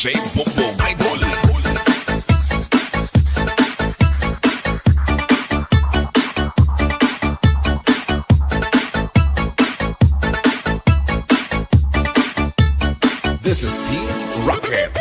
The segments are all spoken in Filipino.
DJ Bongbong Idol. This is Team Rocket.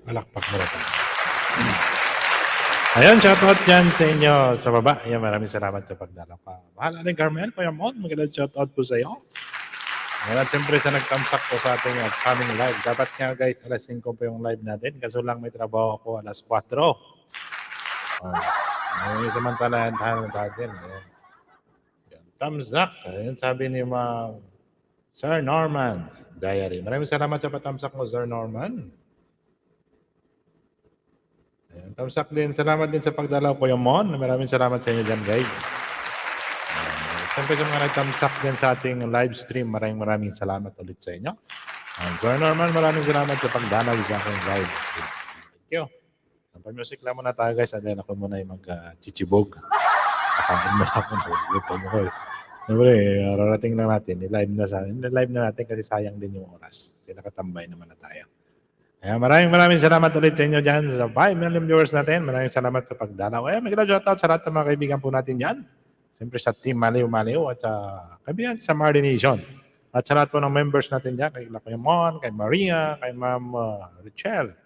Palakpak mo tayo. Ayan, shoutout dyan sa inyo sa baba. Ayan, maraming salamat sa pagdalaw ka. Mahal Aling Carmel, Kuya Mon, magandang shoutout po sa iyo. Ayan, at siyempre sa nagtamsak po sa ating upcoming live. Dapat nga guys, alas 5 po yung live natin. Kaso lang may trabaho ako alas 4. May samantala natin. Ayan. Tamsak. Ayan, sabi ni Sir Norman's Diary. Maraming salamat sa patamsak mo, Sir Norman. Ayan, tamsak din. Salamat din sa pagdalaw po yung Mon. Maraming salamat sa inyo dyan, guys. Siyempre sa mga nagtamsak din sa ating live stream, maraming salamat ulit sa inyo. Sir Norman, maraming salamat sa pagdalaw sa aking live stream. Thank you. Pa-music lang muna tayo, guys. Then ako muna yung mag-chichibog. Nakakamit mo ako ng YouTube ko. Siyempre, rarating lang natin. I-live na natin kasi sayang din yung oras. Kasi nakatambay naman na tayo. Kaya maraming salamat ulit sa inyo dyan sa 5 million viewers natin. Maraming salamat sa pagdalaw. May shoutout sa lahat ng mga kaibigan po natin dyan. Siyempre sa Team Maliw at sa kaibigan sa Marley Nation. At sa lahat po ng members natin dyan, kay Lakuyamon, kay Maria, kay Ma'am Richelle,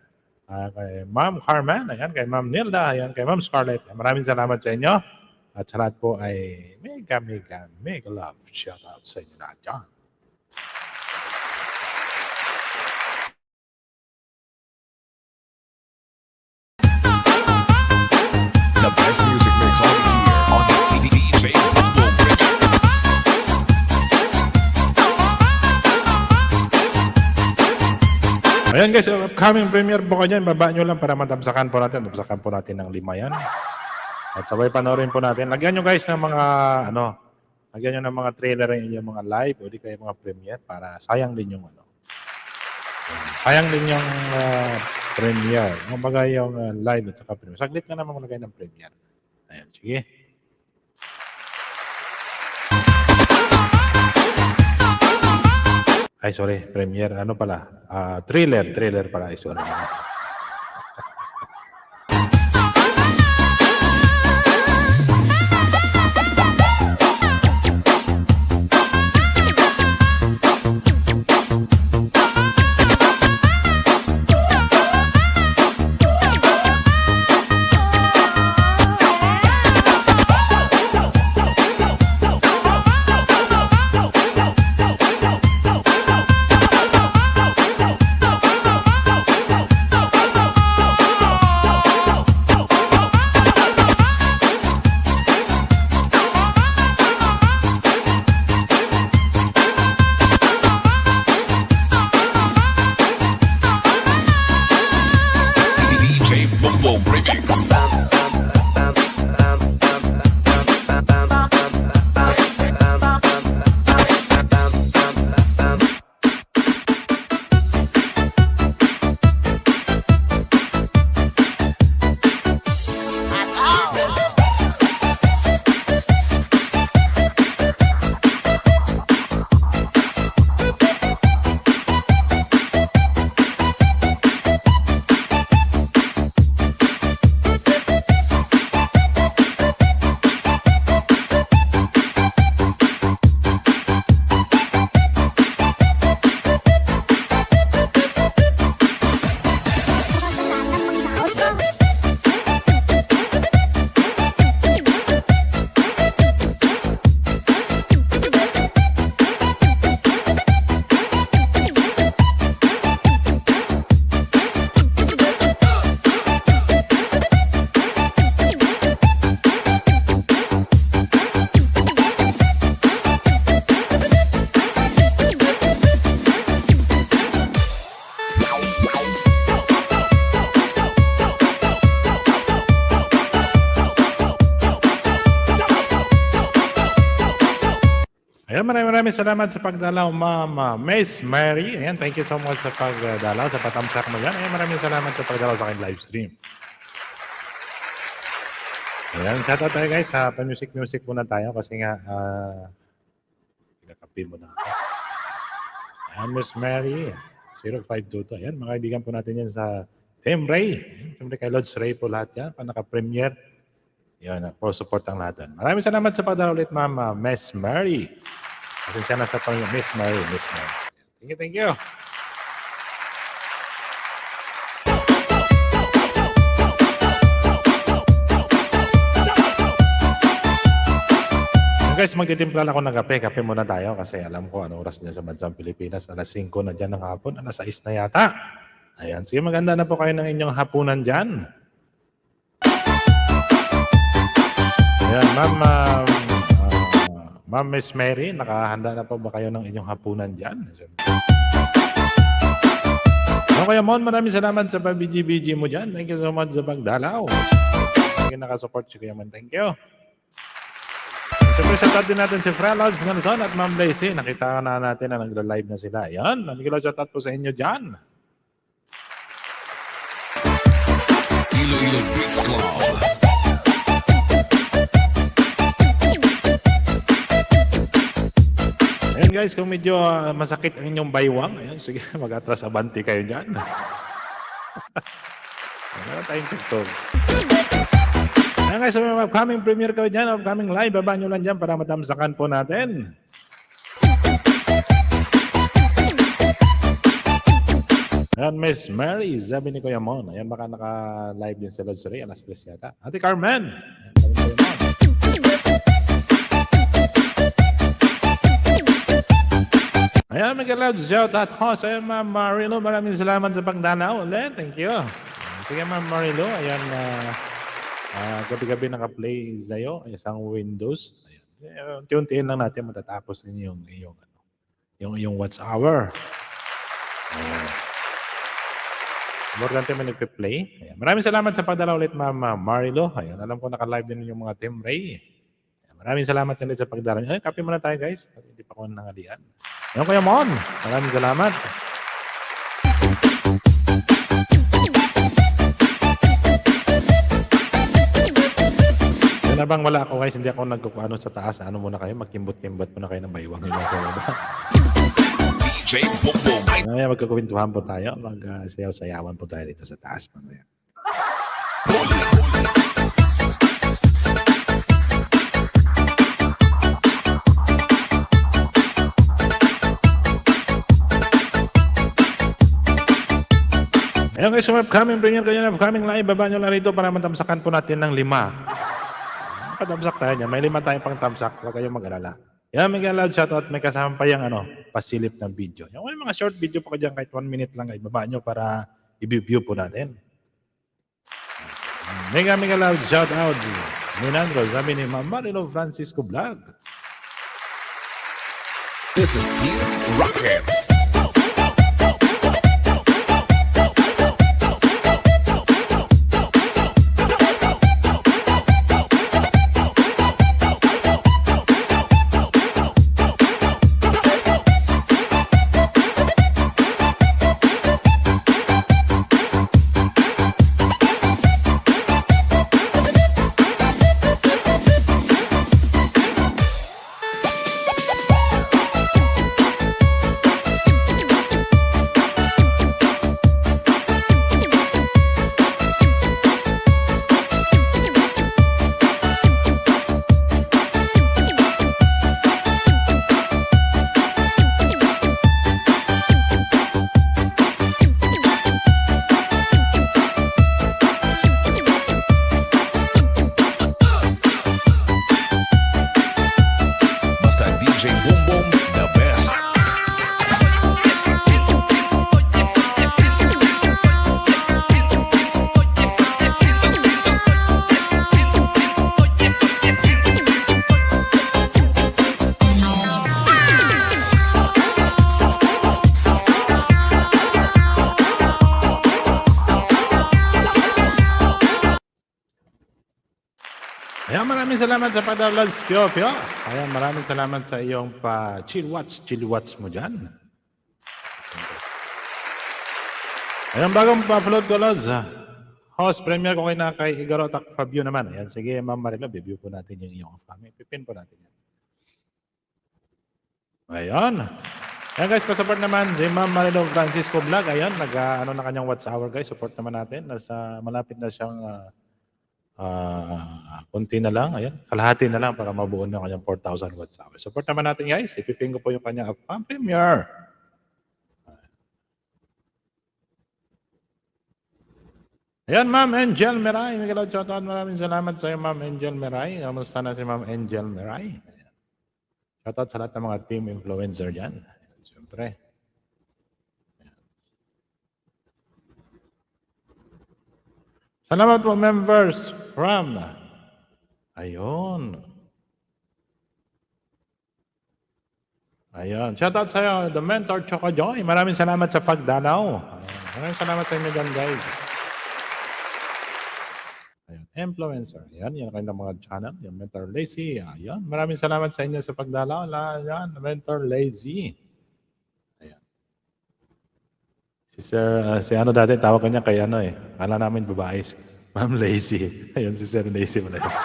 kay Ma'am Carmen, ayan, kay Ma'am Nilda, ayan, kay Ma'am Scarlett. Maraming salamat sa inyo. At sa lahat po ay mega love. Shout out sa inyo lahat dyan. The best music mix of the year on the DJ Bumbo Remix. Ayan guys, upcoming premiere po ko dyan. Baba nyo lang para matamsakan po natin. Tamsakan po natin ng 5 yan. At sabay panoorin po natin. Lagyan nyo guys ng mga, lagyan nyo ng mga trailer yung mga live o di kaya mga premiere para sayang din yung sayang din yung premiere. Kumbaga yung live at saka premiere. Saglit na naman maglagay ng premiere. Ayan, sige. Ay, sorry, premiere. Ano pala? Trailer pala. Ay, sorry. DJ Bumbo Remix. Ayan, maraming salamat sa pagdalaw, Ma'am Miss Mary. Ayan, thank you so much sa pagdalaw, sa patamsak mo dyan. Ayan, maraming salamat sa pagdalaw sa akin live stream. Ayan, shout out tayo guys. Pa-music muna tayo kasi nga, pinakapi mo na. Ayan, Miss Mary, 0522. Ayan, mga kaibigan po natin yan sa Team Ray. Ayan, siyempre kay Lodge Ray po lahat yan, pa naka-premiere. Yan, po support ang lahat. Maraming salamat sa pagdalaw ulit, Ma'am Miss Mary. Pasensya na sa Miss Mary. Thank you. Guys, magtitimpla lang ako ng kape. Kape muna tayo kasi alam ko ano oras niya sa bansang Pilipinas. Alas 5 na dyan ng hapon. Alas 6 na yata. Ayan. Sige, maganda na po kayo ng inyong hapunan dyan. Ayan, Ma'am Miss Mary, nakahanda na po ba kayo ng inyong hapunan dyan? Okay, Mon, maraming salamat sa pag-BG mo dyan. Thank you so much sa pagdalaw. Thank you, nakasupport si Kuya Man. Thank you. Siyempre, shoutout din natin si Frelods Nelson at Ma'am Lacey. Nakita na natin na nagla-live na sila. Ayan, shoutout po sa inyo dyan. Iloilo Beats Club. Ayan guys, kung medyo masakit ang inyong baywang, ayan, sige, mag-atras abanti kayo dyan. Meron tayong tugtog. Ayan guys, may upcoming premiere kayo dyan, upcoming live, baba nyo lang dyan para matamsakan po natin. Ayan, Miss Mary, sabi ni Kuya Mon. Ayan, baka naka-live din sa Lods Ray, alas 3 yata. Ate Carmen. Ayan, sabi ni Kuya Mon. Ayan, Miguel Lods, shout out host. Ayan, Ma'am Marilo, maraming salamat sa pagdalaw ulit. Thank you. Ayan, sige, Ma'am Marilo. Ayan, gabi-gabi naka-play sa'yo. Isang Windows. Ayan, unti-untiin lang natin matatapos din yung watch hour. Ayan. Importante may nagpe-play. Ayan. Maraming salamat sa pagdala ulit, Ma'am Marilo. Ayan, alam ko naka-live din yung mga Team Ray. Ayan. Maraming salamat ulit sa pagdala. Ay, copy muna tayo, guys. Hindi pa ko nangalian. Ayan, Kuya Mon. Maraming salamat. Yan na bang wala ako, guys? Hindi ako nagkukuano sa taas. Ano muna kayo? Magkimbot-kimbot muna kayo ng baywang nila sa baba. DJ Bongbong. Mamaya magkakwentuhan po tayo. Mag-sayaw-sayawan po tayo dito sa taas. Mamaya. Ayun guys, upcoming premiere kayo na upcoming live. Baba nyo lang rito para matamsakan po natin ng 5. Patamsak tayo niya. May 5 tayong pang tamsak. Huwag kayong mag-alala. Yan, may loud shoutout, may kasama pa yung pasilip ng video. Yung mga short video po ka dyan, kahit 1 minute lang, ibaba nyo para i-view po natin. Mega loud shoutout, Ninandro, sabi ni Ma'am Marilo Francisco Vlog. This is Team Rocket. Ayan, maraming salamat sa pag-download, Fiofio. Ayan, maraming salamat sa iyong chill watch mo dyan. Ayan, bagong pa-upload ko, Lods. Host, premiere ko kay Igor Otak Fabio naman. Ayan, sige, Ma'am Marilo, review po natin yung iyong off-cam. Pipin po natin yan. Ayan. Ayan guys, pa-support naman si Ma'am Marilo Francisco Vlog. Ayan, na kanyang watch hour guys. Support naman natin. Malapit na siyang konti na lang. Ayan, kalahati na lang para mabuo na kanyang 4,000 watch hour. Support naman natin guys. Ipipin ko po yung kanyang off-cam premiere. Ayan, Ma'am Angel Meray. Miguel shoutout. Maraming salamat sa iyo, Ma'am Angel Meray. Kamusta na si Ma'am Angel Meray? Ayan. Shoutout sa lahat ng mga team influencer dyan. Ayan, siyempre. Ayan. Salamat po, members from... Ayun. Ayun. Shoutout sa iyo, The Mentor Choco Joy. Maraming salamat sa pagdalaw. Ayan. Maraming salamat sa inyo dyan, guys. Ayan, influencer. Ayan, yan kanilang mga channel. Yung Mentor Lazy. Ayan, maraming salamat sa inyo sa pagdalaw. Ayan, Mentor Lazy. Ayan. Si ano dati, tawag kanya kay kala namin babae. Ma'am Lazy. Ayan, si Sir Lazy mo na yun.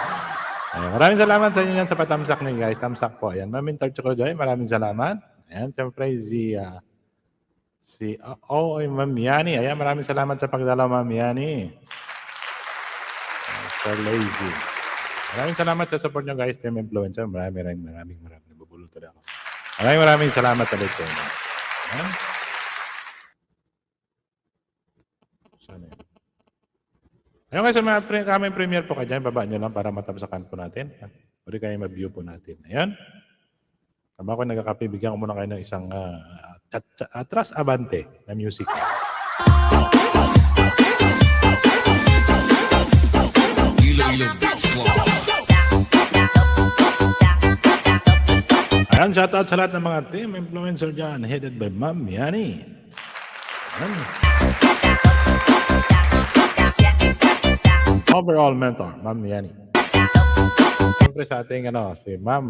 Ayan, maraming salamat sa inyo yan sa patamsak niyo guys. Tamsak po. Ayan, Ma'am Mentor Chocojoy, maraming salamat. Ayan, siyempre Ma'am Yani. Ayan, maraming salamat sa pagdalaw, Ma'am Yani. Sir Lazy. Maraming salamat sa support nyo guys, Team Influencer. Maraming nabubulol talaga ako. Maraming salamat ulit sa inyo. Ayan. Ayun guys, sa mga kaming premiere po kayo dyan, baba nyo lang para matamsakan po natin. Pwede kayo ma-view po natin. Ayan. Tama ko nagkakape, bigyan ko muna kayo ng isang atras abante na music. Iloilo Beats Club. Ayan, shoutout sa lahat ng mga team influencer dyan, headed by Ma'am Yani. Ayan. Overall mentor, Ma'am Yani. Siyempre sa ating si Ma'am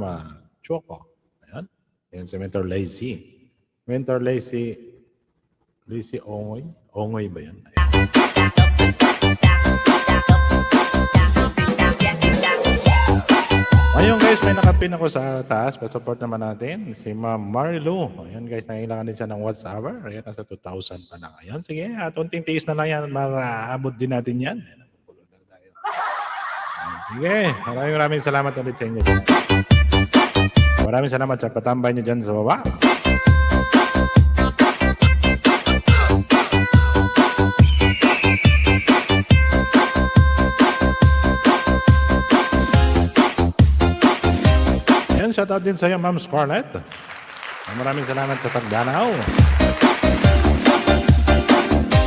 Choco. Ayan. Ayan si Mentor Lazy. Mentor Lazy Ongoy. Ongoy ba yan? Ayan. Ayun guys, may nakapin ako sa taas. Pa-support naman natin. Si Ma'am Marilu. Ayun guys, nangailangan din siya ng watts hour. Ayan, nasa 2,000 pa lang. Ayun, sige. Unting tiis na lang yan. Maraabot din natin yan. Ayan, na tayo. Ayun, sige. Maraming salamat ulit sa inyo. Maraming salamat sa patambay nyo dyan sa baba. Shoutout din sa iyo, Ma'am Scarlett. Maraming salamat sa pagdanaw.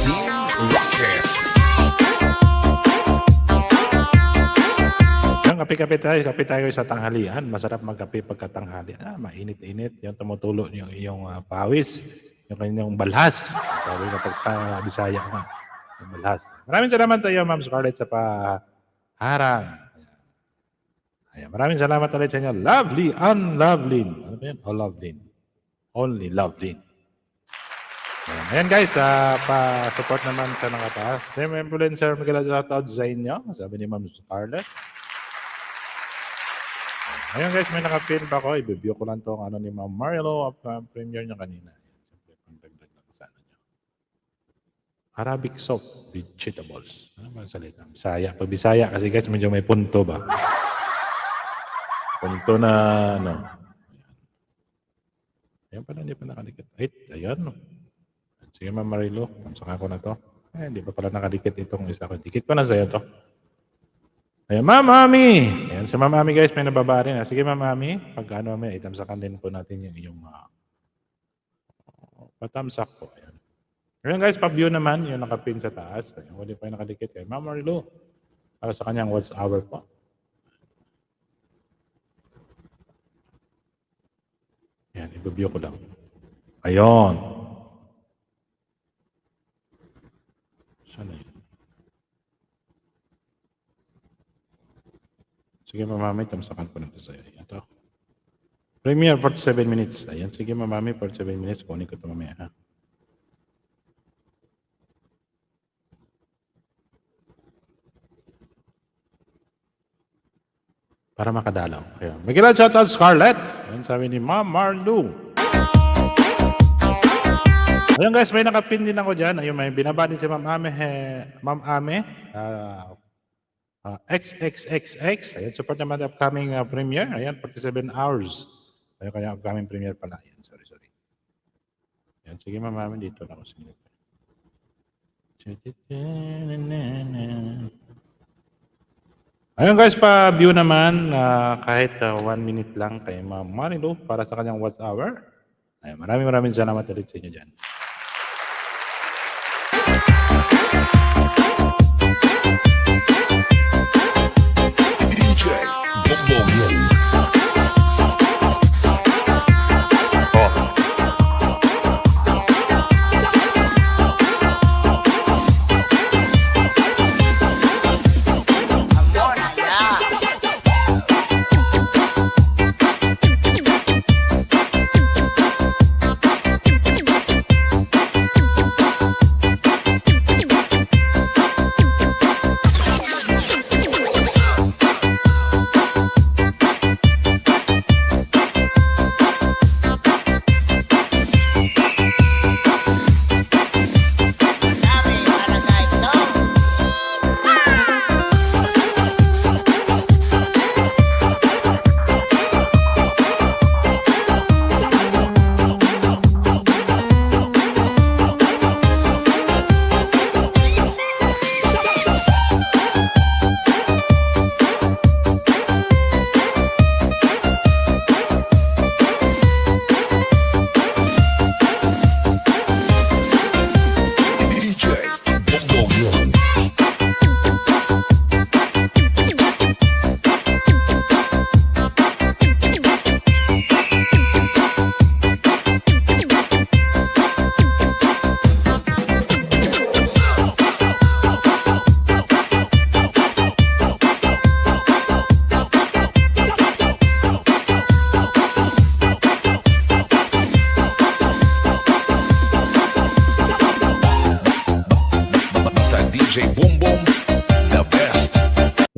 Team Rocket. Yung kape tayo sa tanghalian. Masarap magkape pagkatanghali. Mainit-init. Yung tumutulo yung iyong pawis. Yung kanyang balhas. Sabi kapag sa Bisaya na. Yung balhas. Maraming salamat sa iyo, Ma'am Scarlett, sa paharang. Ayan, maraming salamat ulit sa inyo. Lovely, unlovely. Ano ba yan? Oh, lovely. Only lovely. Ayan guys, pa-support naman sa nakataas. Team Influencer, magkala-shoutout sa inyo. Sabi ni Ma'am Scarlett. Ayan guys, may nakapin pa ko. I-view ko lang itong ni Ma'am Marilo of premiere niya kanina. Siyempre, pang-dagdag lang sana niyo. Arabic soap, vegetables. Ano ba ang salita? Bisaya. Pag Bisaya, kasi guys, medyo may punto ba? Punto na, Ayan pala, hindi pa nakadikit. Ayan, Sige, Ma'am Marilo, tamsakan ko na to. Hindi pa pala nakadikit itong isa ko. Dikit ko na sa'yo to. Ayan, Ma'am Ami! Ayan, si Ma'am Ami guys, may nababa rin. Sige, Ma'am Ami, pag may itamsakan din po natin yung iyong patamsak po. Ayan. Ayan guys, pa-view naman, yung nakapin sa taas. Ayan, hindi pa yung nakadikit. Ayan, Ma'am Marilo, para sa kanyang watch hour po. Ayan, i-view ko lang. Ayun. Saan na yun? Sige, mamamay, tamsakan ko na ito sa'yo. Ito. Premiere, 47 minutes. Ayan, sige, mamamay, 47 minutes. Kunin ko ito mamaya, ha? Para makadalaw. Ayan. Magkila shoutout Scarlett. Ayan, sabi ni Ma'am Marlu. Ayan guys, may nakapin din ako dyan. Ayun, may binaba din si Ma'am Ame. Ma'am Ame. XXXX. Ayan, support naman the upcoming premiere. Ayan, 47 hours. Ayun, kanya upcoming premiere pala. Ayan, sorry. Ayan, sige Ma'am Ame, dito lang ako. Sige. Ayun guys, pa-view naman kahit 1 minute lang kay Ma'am Marilu para sa kanyang watch hour. Ayun, maraming salamat ulit sa inyo dyan. DJ Bongbong.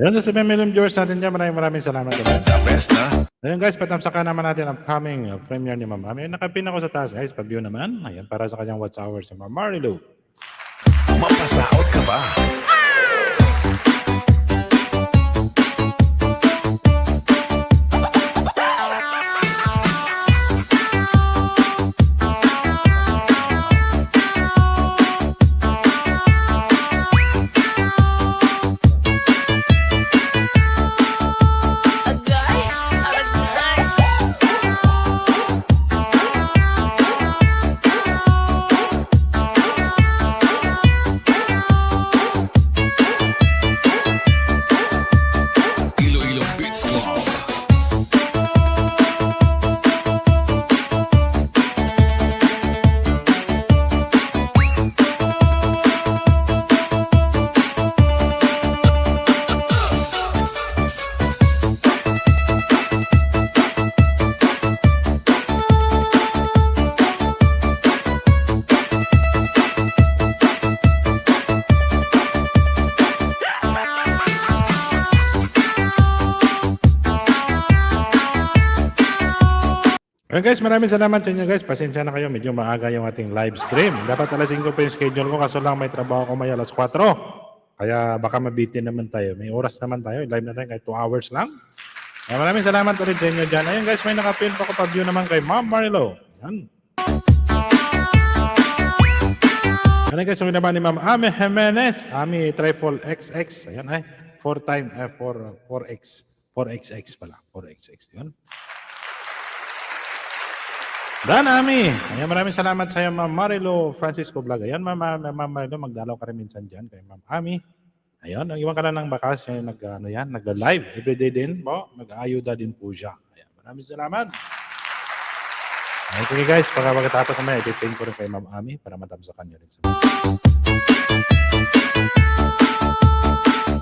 Ayun, sa 7 million viewers natin dyan, maraming salamat ulit. The best na. Ayun guys, patamsakan naman natin ang upcoming premiere ni Ma'am Ami. Nakapin ako sa taas guys, pa-view naman. Ayan, para sa kanyang Watch Hours si Ma'am Marilu. Mapasaot ka ba? Iloilo Beats Club. Ayun guys, maraming salamat sa inyo guys. Pasensya na kayo, medyo maaga yung ating live stream. Dapat alas 5 pa yung schedule ko, kaso lang may trabaho ko may alas 4. Kaya baka mabitin naman tayo. May oras naman tayo, live na tayo kahit 2 hours lang. Kaya maraming salamat ulit sa inyo dyan. Ayun guys, may nakapin pa ko pa-view naman kay Ma'am Marilo. Yan. Ano guys, sabi naman ni Ma'am Ami Jimenez. Ami Trifle XX. Ayan ay, 4xx pala. 4xx. Yan. Dan Ami. Ayan, maraming salamat sa iyo, Ma'am Marilo Francisco Vlog. Ayan, Ma'am Marilo, magdalaw ka rin minsan dyan kay Ma'am Ami. Ayun, iwan ka lang ng bakas. Yan, nagla-live. Everyday din po. Nag-aayuda din po siya. Ayan, maraming salamat. Ayan, sige guys, pagkatapos naman, ipipin ko rin kay Ma'am Ami para matamsakan nyo rin.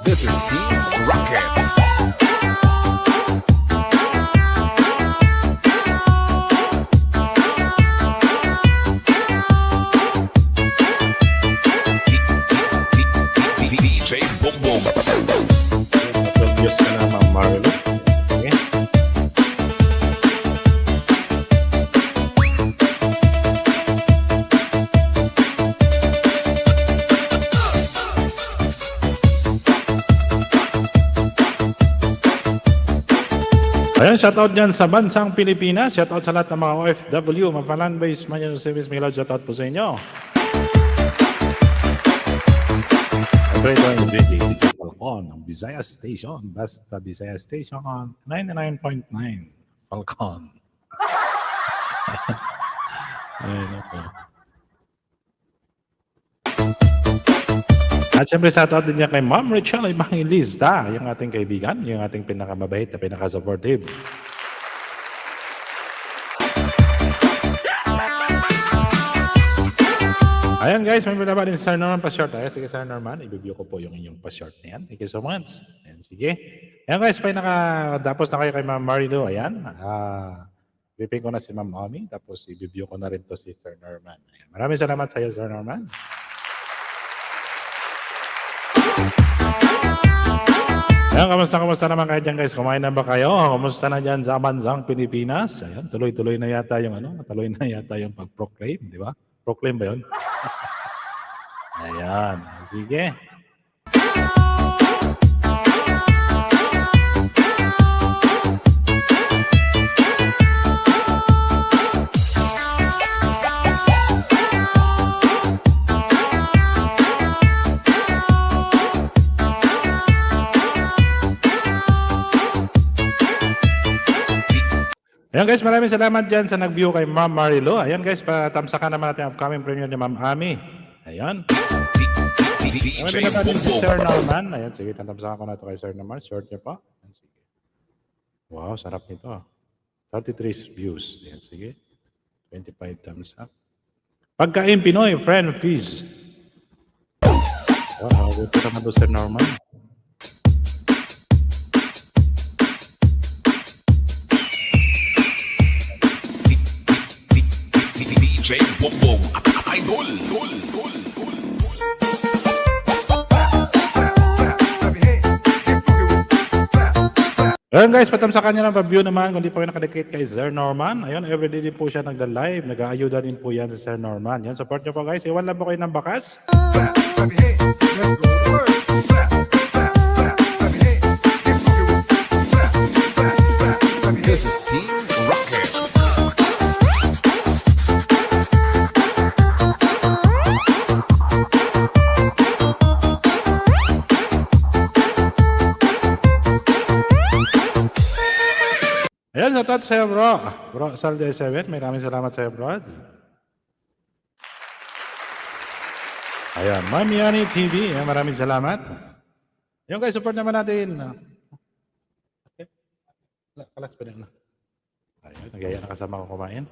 This is Team Rocket. DJ Bongbong. Diyos ka na, Ma'am Marilo. Okay. Ayan, shoutout dyan sa bansang Pilipinas. Shoutout sa lahat ng mga OFW, mga fan-base, man yung service, may love, shoutout po sa inyo. Operator in DJ Falcon ng Visayas Station. Basta Visayas Station on 99.9 Falcon. Ayun, okay. At syempre shoutout din niya kay Ma'am Rachel Evangelista, yung ating kaibigan, yung ating pinakamabait na pinaka-supportive. Ayan guys, may binaba din si Sir Norman pa-short. Ayan, sige Sir Norman, i-review ko po yung inyong pa-short na yan. Thank you so much. Ayan, sige. Ayan guys, tapos na kayo kay Ma'am Marilu. Ayan, pipin ko na si Ma'am Ami, tapos i-review ko na rin to si Sir Norman. Ayan, maraming salamat sa iyo, Sir Norman. Ayan, kamusta naman kayo dyan guys? Kumain na ba kayo? Kamusta na dyan sa bansang Pilipinas? Ayan, tuloy-tuloy na yata yung pag-proclaim, di ba? Proclaim ba yun? Ayan, sige. Ayan guys, maraming salamat dyan sa nag-view kay Ma'am Marilo. Ayan guys, patamsakan naman natin ang upcoming premiere ni Ma'am Ami. Ayan. Ayan, binaba din si Sir Norman. Ayan, sige, tatamsakan ko na ito kay Sir Norman. Short niya pa. Ayan, sige. Wow, sarap nito. 33 views. Ayan, sige. 25 thumbs up. Pagkain Pinoy, friend fees. Wow, good ka naman doon, Sir Norman. DJ Bongbong. Idol. Ayun guys, patamsakan nyo ng pa-view naman kung di pa kayo nakadikit kay Sir Norman. Ayun, everyday din po siya nagla-live. Nag-aayuda din po yan sa Sir Norman. Yan, support nyo po guys. Iwan lang po kayo ng bakas. Clap your hands, let's go to work. Clap, clap, clap, clap your hands, get funky with it. Clap, clap, clap, clap your This hands. is Team Rocket. Ayan, sa touch sa'yo bro. Bro, Salde 7, maraming salamat sa'yo bro. Ayan, Mamiani TV, ayan, maraming salamat. Ayan guys, support naman natin. Okay. Kalas pa na. Ayun, nagaya na kasama ko kumain.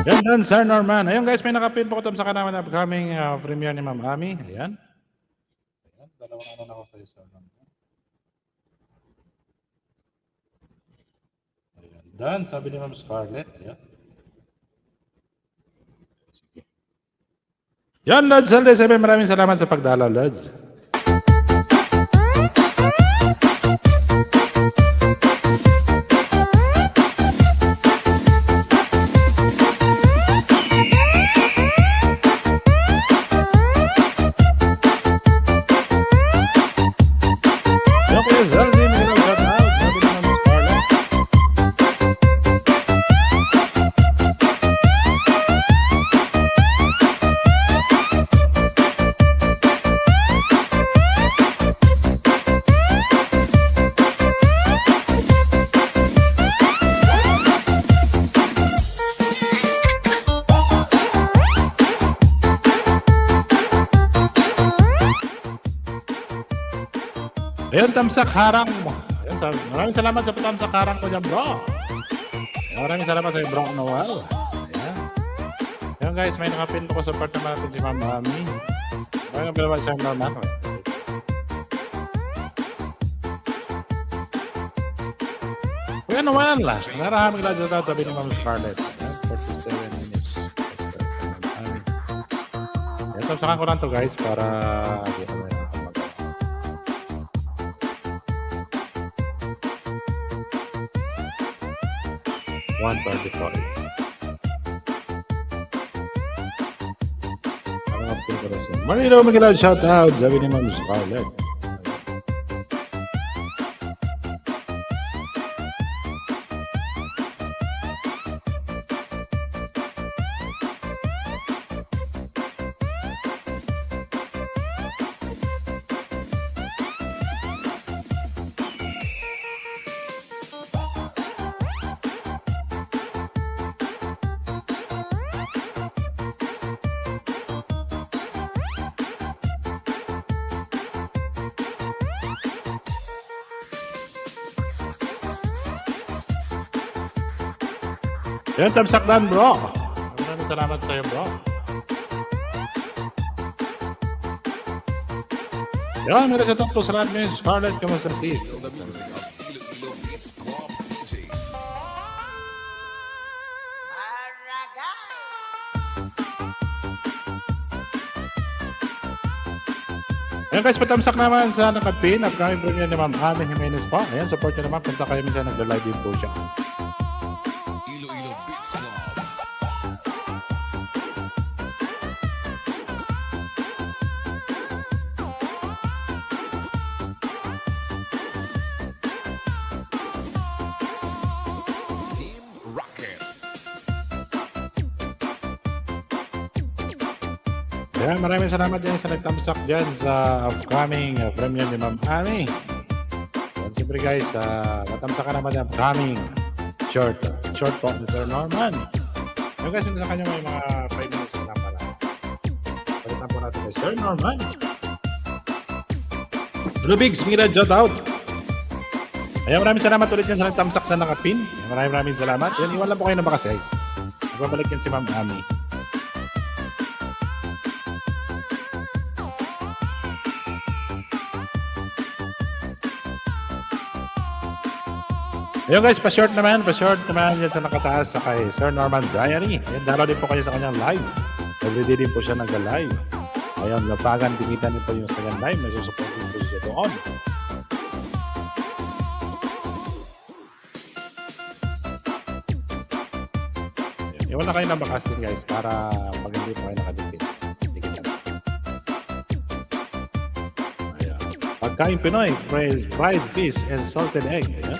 Yan doon, Sir Norman. Ayun guys, may nakapin po ko sa naman na upcoming premiere ni Ma'am Ami. Ayan. Ayan, dalawang ano na ako sa'yo, Sir Norman. Ayan, done, sabi ni Ma'am Scarlett. Ayan. Sige. Yan, Lods, Salde 7, maraming salamat sa pagdalaw, Lods. Yan, Kuya Salde, may ilang shout out. Sabi ni Ma'am Scarlett. Ayun, tamsak harang mo. Ayun, maraming salamat sa patamsak harang mo dyan, bro. Ayun, maraming salamat sa bro Noel. Ayan. Ayun guys, may nakapin po ko support naman natin si Ma'am Ami. Maraming salamat sa Ma'am Ami. Kuya Noel, narahaming lang dyan sabi ni Ma'am Scarlett. Ayan, 47 minutes. Ayan, tamsakan ko lang to guys para di ako may nakapag- 135. Manilo Miguel, shout out. Sabi ni Ma'am Scarlett. Yan, tamsak dan bro. Maraming salamat sa iyo bro. Yan, meron sa top to sa lahat ni Scarlett. Kamusta si? The music of Ilo Ilo Beats Club DJ. Ayan guys, patamsak naman sa nakapin. Upcoming bro niya ni Ma'am Ami Jimenez po. Ayan, support niyo naman. Punta kayo minsan nagla-live din po siya. Ilo Ilo Beats Club. Team Rocket. Ayan, maraming salamat din sa nagtamsak dyan sa upcoming premiere ni Ma'am Ami. At siyempre guys, natamsak ka naman yung upcoming short po ni Sir Norman. Ayan guys, sa kanya may mga 5 minutes na para. Palitan po natin kay Sir Norman. Hello Bigs, Mira, shout out. Ayan, maraming salamat ulit yan sa nagtamsak sa nakapin. Ayan, maraming salamat. Ayan, iwan lang po kayo ng bakas guys. Nagbabalik yan si Ma'am Ami. Ayun guys, pa-short naman yan sa nakataas sa kay Sir Norman Diary. Ayun, dalaw din po kayo sa kanyang live. Everyday din po siya nag-live. Ayun, lapagan, tinitan din po yung sa kanyang live. May susuport din po siya doon. Gawa na kayo ng bakas din guys para pag hindi pa kayo nakadikit. Dikit na. Ayan. Pagkain Pinoy, fried fish and salted egg. Ayan.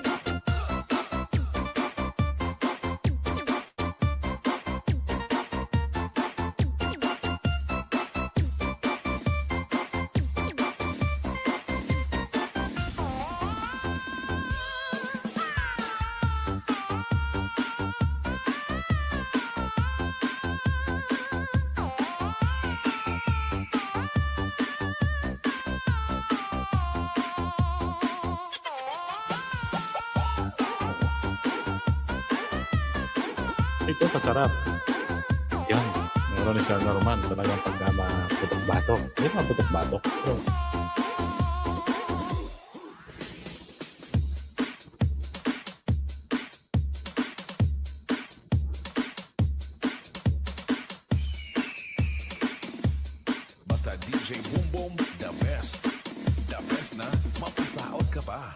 Ito masarap. Yan. Meron siya normal. Talagang pagkama putok-batok. Hindi naman putok-batok. So, Basta DJ Boom Boom, the best. The best na, mapasaot ka pa.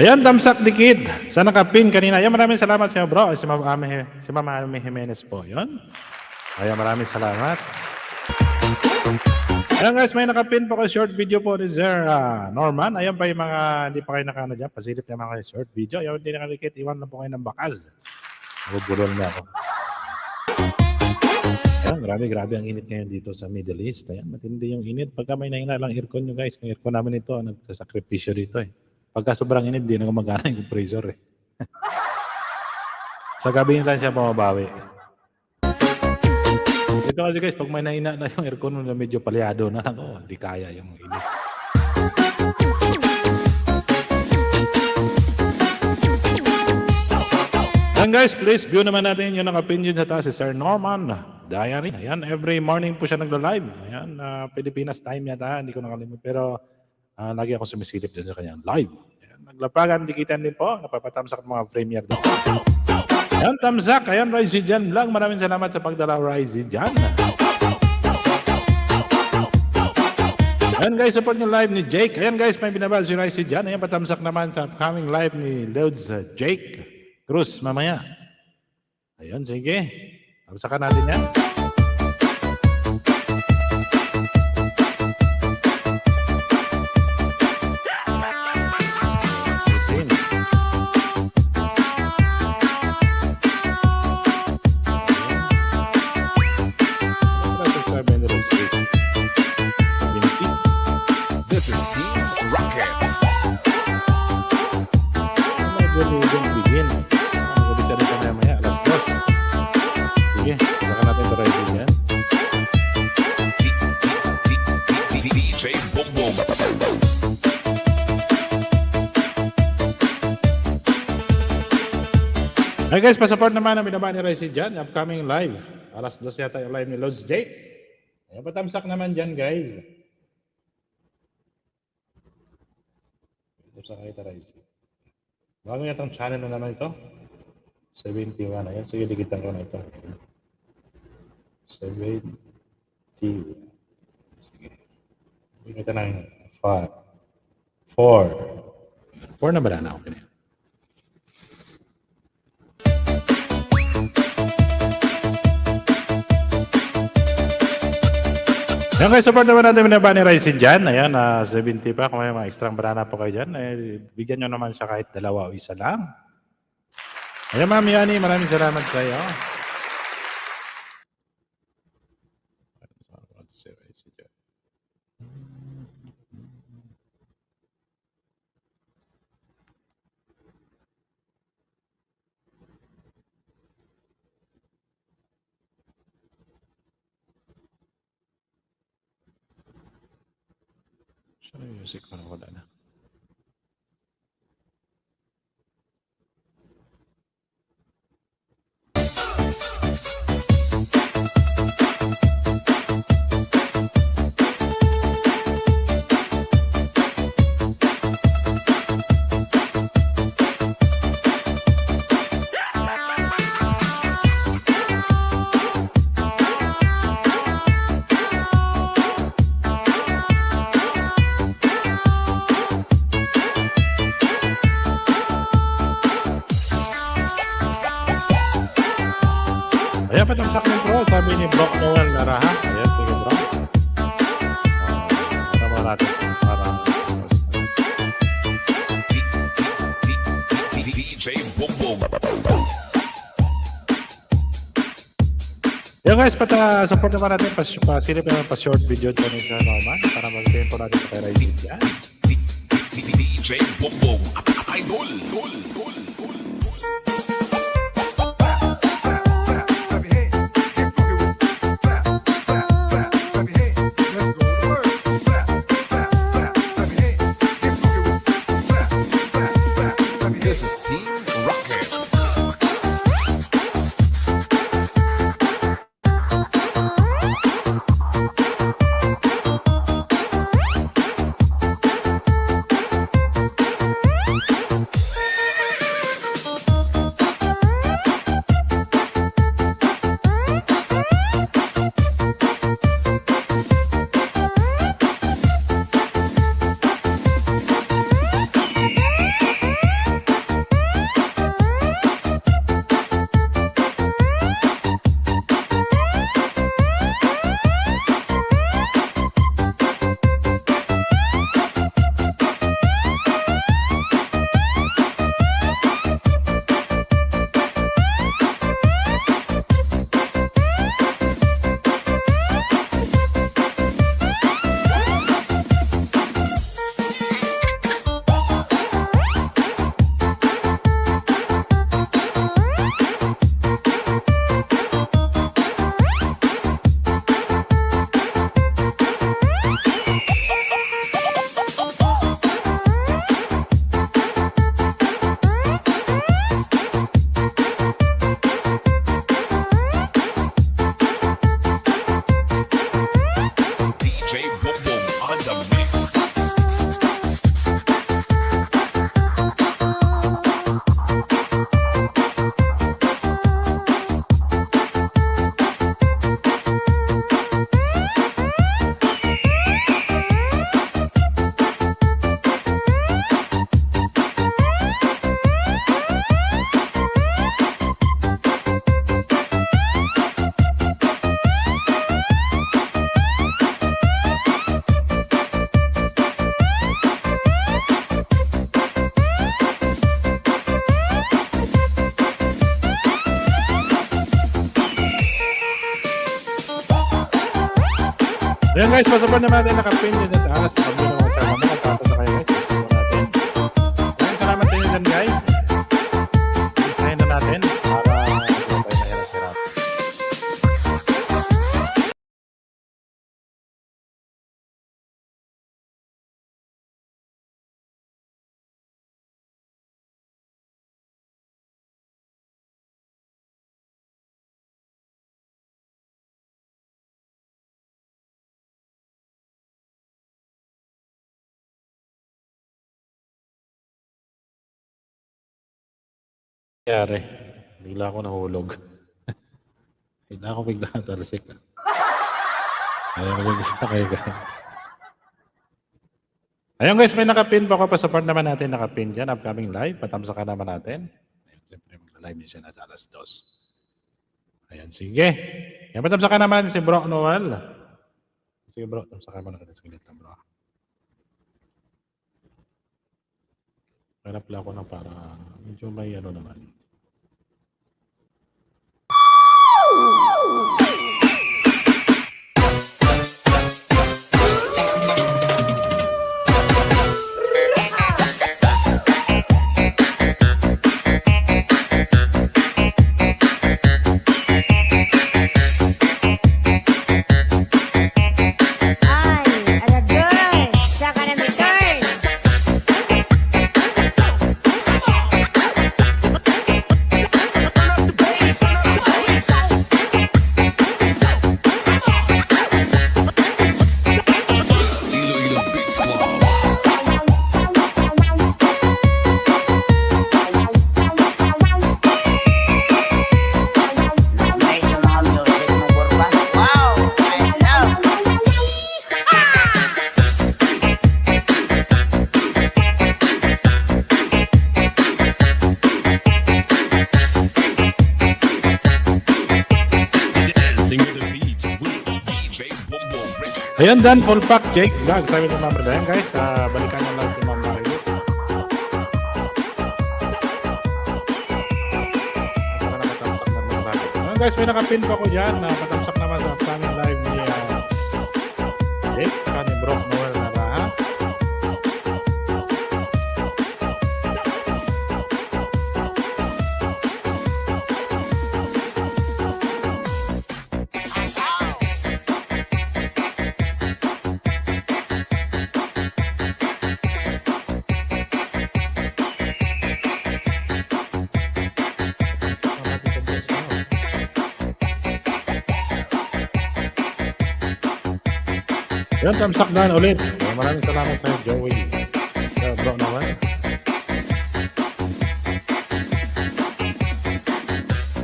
ayan, Damsak the Kid. Sa nakapin kanina. Ayan, maraming salamat sa iyo, bro. Si Mama Ame Jimenez po. Yun. Ayan, maraming salamat. Ayan guys, may nakapin po ko short video po ni Sir Norman. Ayan pa yung mga hindi pa kayo nakano dyan. Pasilip naman kayo short video. Ayan, hindi nakalikit. Iwan na po kayo ng bakas. Nabubulol na ako. Ayan, grabe ang init ngayon dito sa Middle East. Ayan, matindi yung init. Pagka may nahinalang aircon nyo guys. Yung aircon namin ito, nagsasakripisyo dito eh. Pagka sobrang init, di na gumagana yung compressor eh. Sa gabi lang siya bumabawi. Ito kasi guys, pag may nahina na yung aircon na medyo palyado na, di kaya yung init. And guys, please view naman natin yung nakapin sa taas si Sir Norman Diary. Ayan, every morning po siya nagla-live. Ayan, Pilipinas time yata, hindi ko nakalimutan. Pero lagi ako sumisilip dyan sa kanyang live. Ayan, naglapagan, dikitan din po. Napapatamsak ng mga premier doon. Ayan, tamsak. Ayan, Rise Jan Vlog. Maraming salamat sa pagdala, Rise Jan. Ayan guys, support nyo live ni Jake. Ayan guys, may binabasa si Rise Jan. Ayan, patamsak naman sa upcoming live ni Lods Jake Cruz mamaya. Ayan, sige. Tamsakan natin yan. This is Team Rocket. Begin. Gabi siya rin mamaya, alas 2. Sige, saka natin ito rin yan. DJ Boom Boom. Hey guys, pa-support naman ang binaba ni Rice dyan. Upcoming live. Alas 2 yata yung live ni Lods Jake. Ayan, patamsak naman dyan guys. Ito sa kahit Rice. Bago yatang channel na naman ito. 71. Ayan, sige, dikitan ko na ito. 70. Sige. Dikitan na yun. 5. 4. 4 na ba na? Okay na. Ayan guys, support naman natin binaba ni Ryzen dyan. Ayan, 70 pa. Kung may mga extra banana po kayo dyan, bigyan nyo naman siya kahit 2 o 1 lang. Ayan, Ma'am Yani, maraming salamat sa iyo. Saan yung music ko na wala na? patamsak ng bro. Sabi ni Bro Noel Naraha. Ayan, sige bro. Para mo natin. Para DJ Bumbong. Yo guys, support naman natin silip naman pa short video dyan sa Norman para mag-game po natin kay Raizid yan. DJ Bumbong. Idol. Clap your hands, get funky with it. Clap, clap, clap, clap your hands. Let's go to work. Clap, clap, clap, clap your hands, get funky with it. Clap, clap, clap, clap your This hands. is Team Rocket. DJ Bumbong on the mix. Ayan guys, pasupan naman natin nakapin din at alas. Pag yun naman sa mga tapos na kayo guys. Pasupan natin. Maraming salamat sa inyo dyan guys. Isahin na natin para hindi tayo mahirap-hirap. Nangyari. Bigla ako nahulog. Bigla ako natalsik. Ayun, magandang kayo guys. Ayun guys, may nakapin pa ako. Pa-support naman natin nakapin dyan. Upcoming live. Patamsa ka naman natin. Ayun, siyempre magla-live din siya na alas 2. Ayun, sige. Yan, patamsa ka naman si Bro Noel. Sige bro, tamsa ka muna kita sa ganito bro. Hanap lang ako na para medyo may ano naman. Ay, ala girl, saka na may girl. Ayan, Dan, full pack, Jake Vlog. Sabi ni Ma'am Reda. Ayan, guys, balikan nyo lang si Ma'am Mario. Ayan, guys, may nakapin pa ko dyan. Patamsak naman sa upcoming live ni Jake, ni Bro Noel Naraha. Yan, tamsak na ulit. Maraming salamat sa Joey. Bro naman.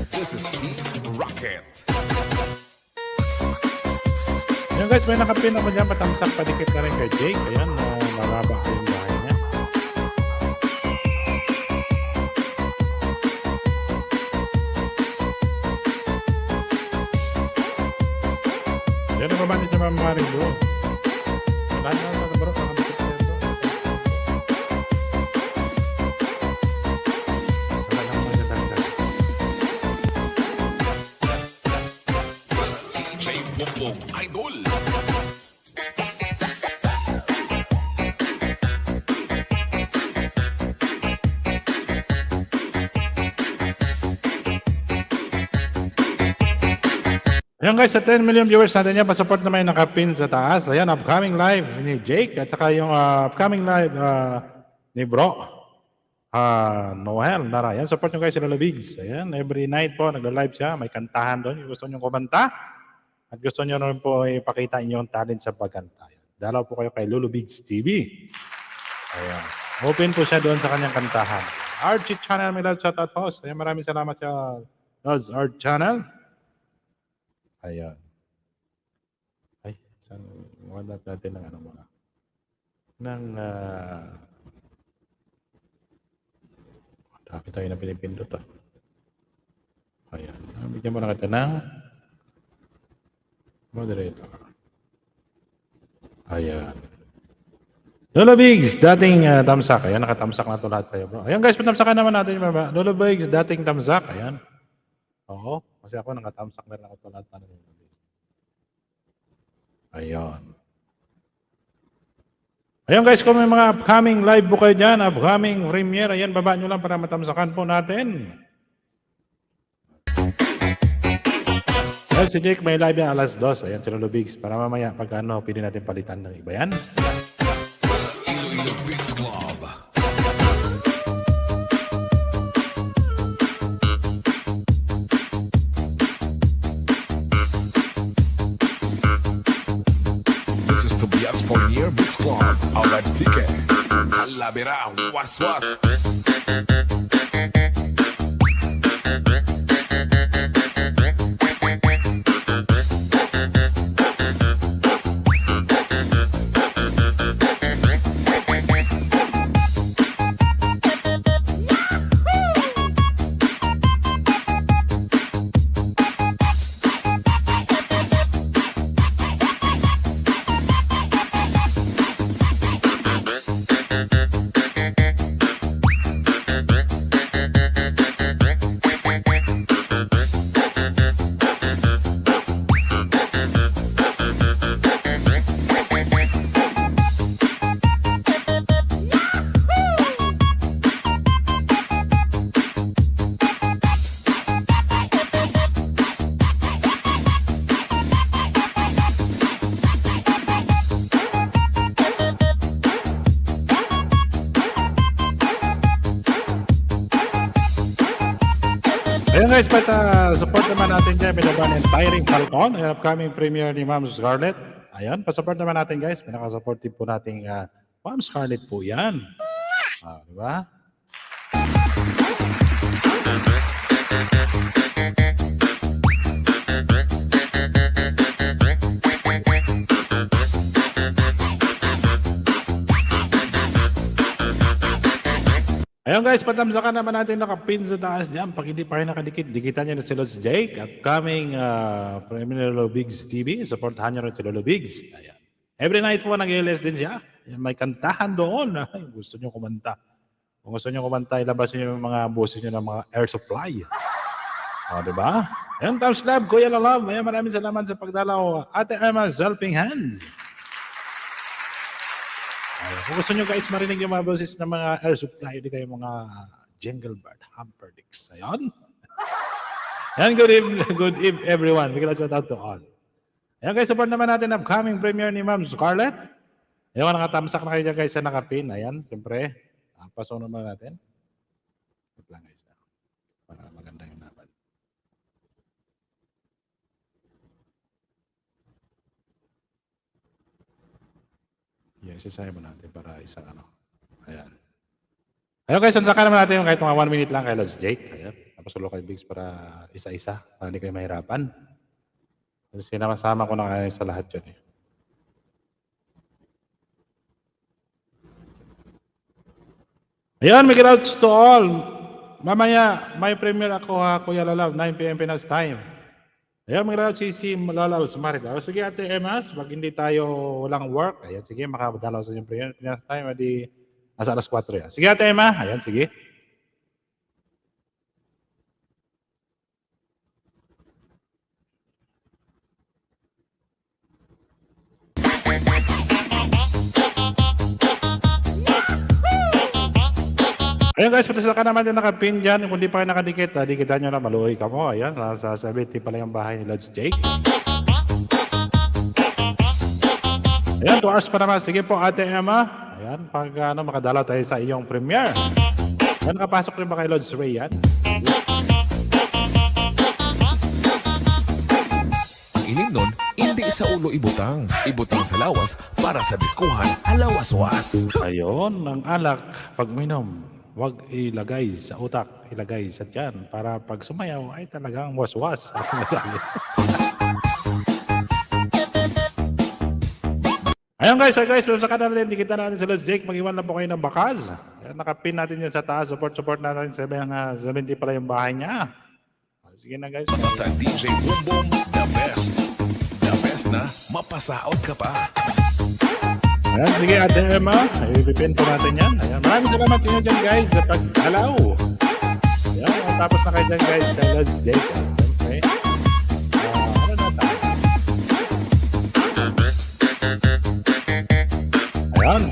This is Team Rocket. Yan guys, may nakapin naman dyan. Patamsak, padikit na rin kay Jake. Ayan, mababa ko yung bahay niya. Yan, nababa sa Ma'am Marilu. Lahat na sa bro, nakadikit na ito. Wala lang mga natagdag. DJ Bumbong Idol. Ayan guys, sa 10 million viewers natin yan, pa-support na may nakapin sa taas. Ayan, upcoming live ni Jake at saka yung upcoming live ni Bro Noel Nara. Ayan, support nyo guys si Lolo Bigs. Ayan, every night po nagla-live siya. May kantahan doon. Yung gusto nyo kumanta at gusto nyo rin po ipakita inyong talent sa pagkanta. Dalaw po kayo kay Lolo Bigs TV. Ayan, open po siya doon sa kanyang kantahan. Archie Channel, may love shoutout host. Ayan, maraming salamat sa Art Channel. Ayan. Ay, saan mahanap natin ng ano muna? Ng dami tayo na pinipindot Ayan. Bigyan mo na kita ng moderator. Ayan. Lolo Bigs, dating tamsak. Ayan, nakatamsak na ito lahat sa'yo, bro. Ayan guys, patamsakan naman natin. Lolo Bigs, dating tamsak. Ayan. Oo. Kasi ako nakatamsak na rin ako lahat na rin. Ayun. Ayun guys, kung may mga upcoming live po kayo dyan, upcoming premiere, ayan, baba nyo lang para matamsakan po natin. Well, si Jake may live yan alas 2. Ayan, si Lolo Bigs. Para mamaya, pag ano, pili natin palitan ng iba yan. Iloilo Beats Club. This is Tobias Fournier Beats Club. Ahora el ticket. La verá, was was. Ayun guys, but support naman natin dyan. Binaban ng Tiring Falcon. Ayan, upcoming premiere ni Ma'am Scarlett. Ayan, pa-support naman natin guys. Pinaka-supportive po nating Ma'am Scarlett po yan. Diba? Ayun guys, patamsakan naman natin nakapin sa taas dyan. Pag hindi pa kayo nakadikit, dikitan nyo na si Lods Jake. Upcoming Premier Lolo Bigs TV. Supportahan nyo rin si Lolo Bigs. Ayan. Every night po nag-LS din siya. Yan, may kantahan doon. Ay, gusto nyo kumanta. Kung gusto nyo kumanta, ilabas nyo yung mga boses nyo ng mga air supply. O, diba? Ayan, Thumbs Lab, Kuya Love. Ayan, maraming salamat sa pagdalaw. Ate Emma, Helping Hands. Ayan, kung gusto nyo guys marinig yung mga boses ng mga air supply, hindi kayo mga Jingle Bird, Humperdicks. Ayan. Ayan, good eve everyone. Big shout out to all. Ayan guys, support naman natin upcoming premiere ni Ma'am Scarlett. Ayan, nakatamsak na kayo dyan guys sa nakapin. Ayan, siyempre. Paso naman natin. Wait lang guys. Para maganda yung naman. Ayan, isasahin mo natin para isang ano. Ayan. Ayan guys, sansakan naman natin yung kahit mga 1 minute lang kay Lods Jake. Ayan. Tapos ulo kay Biggs para isa-isa. Para hindi kayo mahirapan. Kasi sinama-sama ko na kayo sa lahat yun eh. Ayan, make it out to all. Mamaya, may premiere ako ha, Kuya Lalaw, 9 p.m. Pinas time. Ayan, make it out si Lalaw Sumarit. Sige Ate Emas, pag hindi tayo walang work, ayan, sige, makabadalaw sa inyong premiere Pinas time, adi nasa alas 4 yan. Sige Ate Emma, ayan, sige. Ayun guys, pati sa ka naman din nakapin dyan. Kung di pa kayo nakadikit, dikitan nyo na, maluoy ka mo. Ayan, nasa 70 pala yung bahay ni Lods Jake. Ayan, 2 hours pa naman. Sige po, Ate Emma. Ayan, pag makadalaw tayo sa iyong premiere. Ayan, nakapasok rin ba kay Lods Ray yan? Ang inig nun, hindi sa ulo ibutang. Ibutang sa lawas para sa diskuhan alawas-was. Ayun, ang alak, pag minom, wag ilagay sa utak, ilagay sa tiyan para pag sumayaw ay talagang waswas. Ayun guys, pero sa kanal din, dikita natin sa Lods Jake, mag-iwan lang po kayo ng bakas. Ayan, nakapin natin yun sa taas, support natin sa 70 pala yung bahay niya. Sige na guys. Basta DJ Boom Boom, the best. The best na mapasaot ka pa. Ayan, sige Ate Emma, ipipin po natin yan. Ayan, maraming salamat sa inyo dyan guys sa pag-alaw. Ayan, tapos na kayo dyan guys kay Lods Jake. Okay. Ano na tayo? Ayan.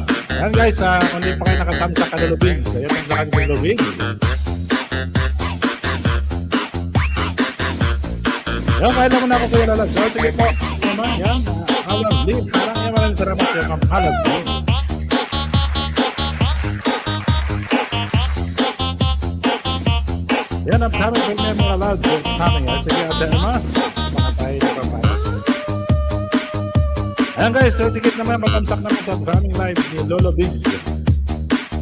Ayan guys, kung di pa kayo nakatamsak ka Lulubigs, ayan tamsakan ka Lulubigs. Ayan, kaya naman ako kuya Lalab. So, sige po. Ayan, Alam Lee. Maraming salamat sa mga Alam Lee. Yan ang kami kung may mga loud coming. Sige, Ate Emma. Mga tayo na papayo. Ayan guys, certificate naman, matamsak naman sa upcoming live ni Lolo Biggs.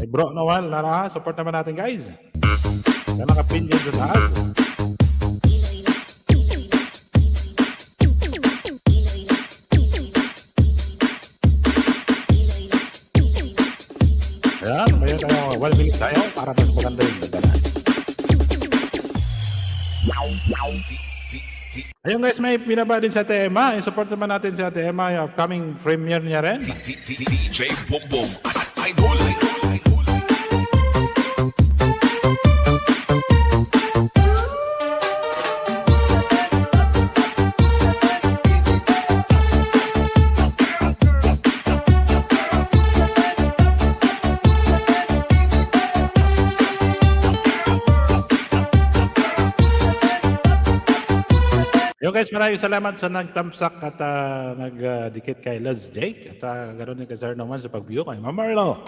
Ay bro Noel, naraha, support naman natin guys. Yan nakapin din sa taas. Ayan, mayroon tayo, 1 minute tayo para mas maganda yung dagana. Ayun guys, may pinaba din sa Tema. I-support naman natin sa Tema yung upcoming premiere niya rin. DJ Boom Boom, idol. Yo guys, maraming salamat sa nagtamsak at nagdikit kay Lods Jake at ganoon din kay Sir naman sa pag-view kay Ma'am Marlo.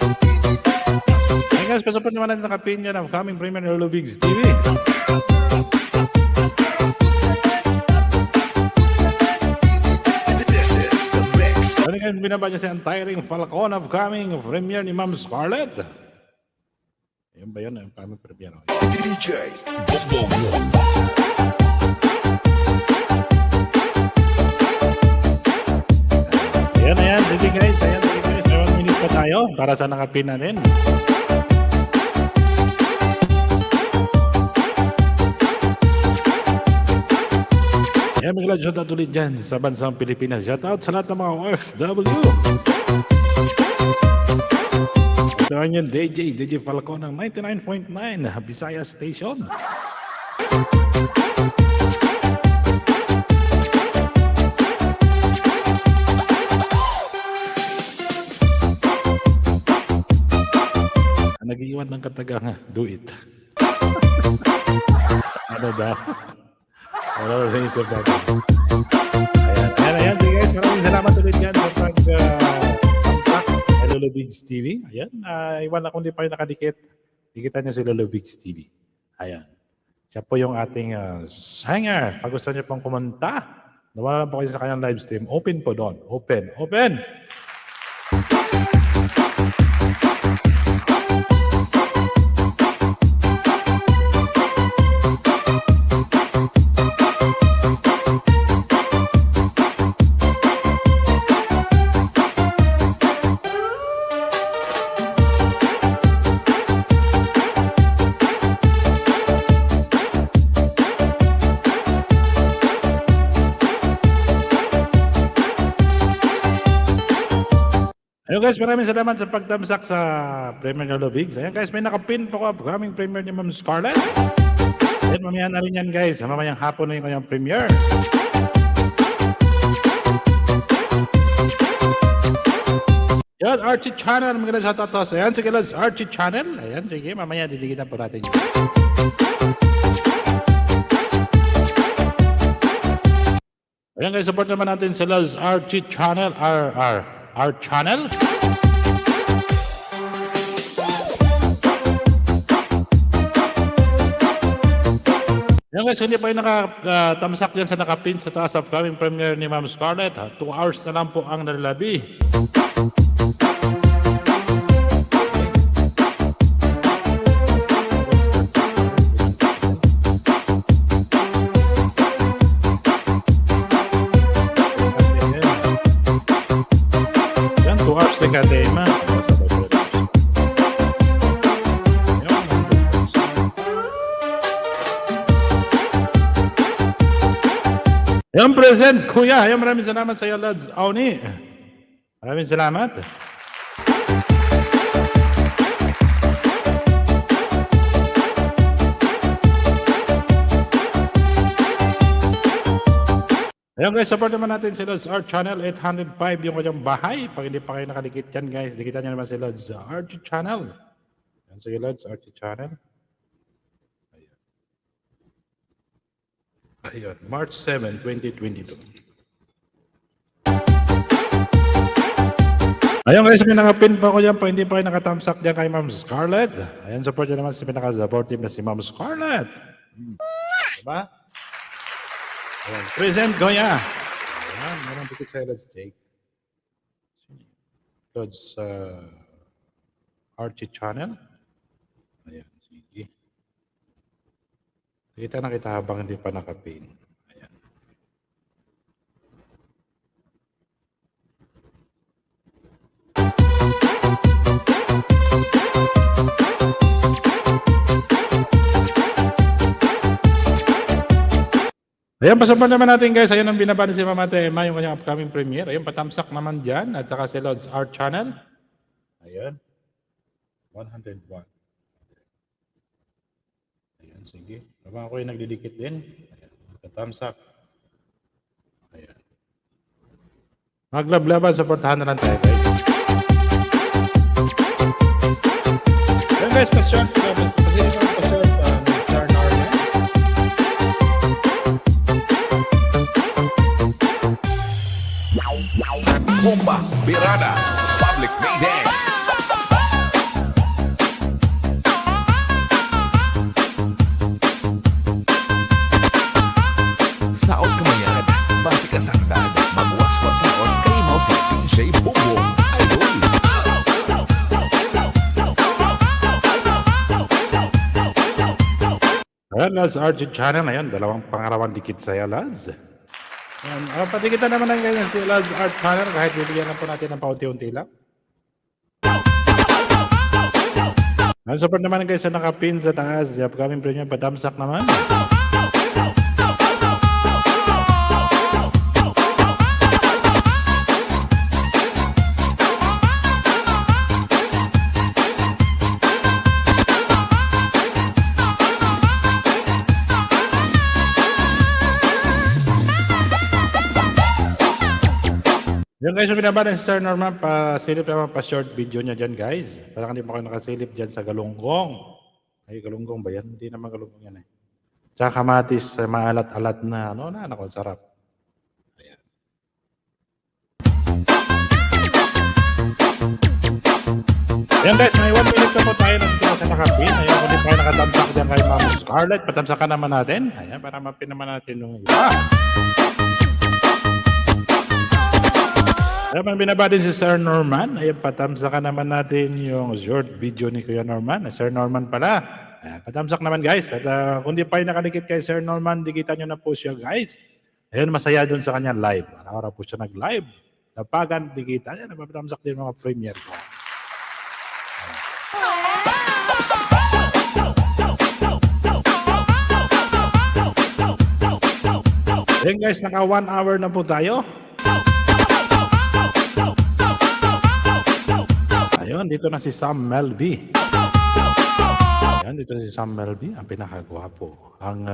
Hey guys, pasapot naman natin nakapin niya ng coming premiere ni Lolo Biggs TV. Ano guys, binaba niya si Untiring Falcon of coming premiere ni Ma'am Scarlett. Ayun ba yun? Ang coming premiere. DJ Boom Boom. Ayan, sige guys, ayan, sige guys, 1 minute pa tayo para sa nakapin na rin. Ayan, mga lads, shoutout ulit dyan sa bansang Pilipinas. Shoutout sa lahat ng mga OFW. Ito ang yung DJ Falcon ng 99.9 Visayas Station. Nag-iwan ng katagang, do it. Ano daw? Ano sa isip natin? Ayan. Sige guys, maraming salamat ulit yan sa pag-tamsak kay Lolo Bigs TV. Ayan, iwan na kung di pa yung nakadikit. Dikitan nyo si Lolo Bigs TV. Ayan. Siya po yung ating singer. Pag gusto niyo pong kumunta, nawala lang po kayo sa kanyang live stream. Open po doon. Open. Ayun guys, maraming salamat sa pagtamsak sa Premier Lolo Bigs. Ayan guys, may nakapin po ko upcoming premiere ni Ma'am Scarlett. Ayan, mamaya na rin yan guys. Mamayang hapon na yung kanyang premiere. Yan, Archie Channel. Magandang shoutout. Ayan, sige lads, Archie Channel. Ayan, sige, mamaya didigitan po natin yun. Ayan guys, support naman natin sa lads, Archie Channel. Our channel. Yan guys, hindi pa yung nakatamsak dyan sa nakapin sa taas upcoming premiere ni Ma'am Scarlett. 2 hours na lang po ang nalalabi. Yan, 2 hours na kadema. Ayan, present, kuya. Ayan, maraming salamat sa iyo, lads. Auni. Maraming salamat. Ayan guys, support naman natin si Lods Art Channel 805 yung kanyang bahay. Pag hindi pa kayo nakadikit yan guys, dikitan nyo naman si Lods Art Channel. Ayan, sige Lods Art Channel. Ayun, March 7, 2022. Ayun guys, may nakapin pa ko dyan pa hindi pa kayo nakatamsak dyan kay Ma'am Scarlett. Ayan, support nyo naman si pinaka-supportive na si Ma'am Scarlett. Diba? Ayan, present Goya. Ayan, meron dikit sa Lods Jake. Lods Archie Channel. Ayan, sige. Kita na kita habang hindi pa nakapin. Ayan. Ayan, pasaport naman natin guys. Ayan ang binaba ni si Mama Tema, yung kanyang upcoming premiere. Ayan, patamsak naman dyan. At saka si Lods Art Channel. Ayan. 101. Ayan, sige. Habang ako yung nagdidikit din. Ayan, patamsak. Ayan. Maglablaban, supportahan na lang tayo guys. Ayan guys, pa-short. Pa-short. Star Norman. Bomba, Birada, Public May Dance. Saot kamayan, basi kasangdan, magwas-wasaon kay mo si DJ Bobo. Idol. Ayan, Lods Archie Channel. Ayan, dalawang pangarawan dikit sa'yo, Lods. Ayan, patikitan naman ng ganyan si Lods Art Channel kahit bibigyan na po natin ng paunti-unti lang. Ayan, support naman guys sa nakapin sa taas. Upcoming premium, patamsak naman. Yung guys, yung binabada si Sir Norman, pasilip naman pa short video niya dyan guys. Parang hindi pa kayo nakasilip dyan sa galunggong. Ay, galunggong ba yan? Hindi naman galunggong yan eh. Tsaka kamatis, maalat-alat na, ano na, naku, sarap. Ayan. Ayan guys, may 1 minute na po tayo ng sa nakapin. Ayan, kung di pa kayo nakatamsak dyan kay Ma'am Scarlett, patamsakan naman natin. Ayan, para mapin naman natin yung iba. Ayan, may binaba din si Sir Norman. Ayan, patamsakan naman natin yung short video ni Kuya Norman. Sir Norman pala. Ayan, patamsak naman guys. At kung di pa kayo nakadikit kay Sir Norman, dikitan nyo na po siya guys. Ayan, masaya dun sa kanya live. Araw-araw po siya nag-live. Napagan, dikitan. Ayan, napatamsak din mga premier ko. Ayan guys, naka 1 hour na po tayo. Ayun, dito na si Sam Melby. Ayan, dito na si Sam Melby, ang pinakagwapo. Ang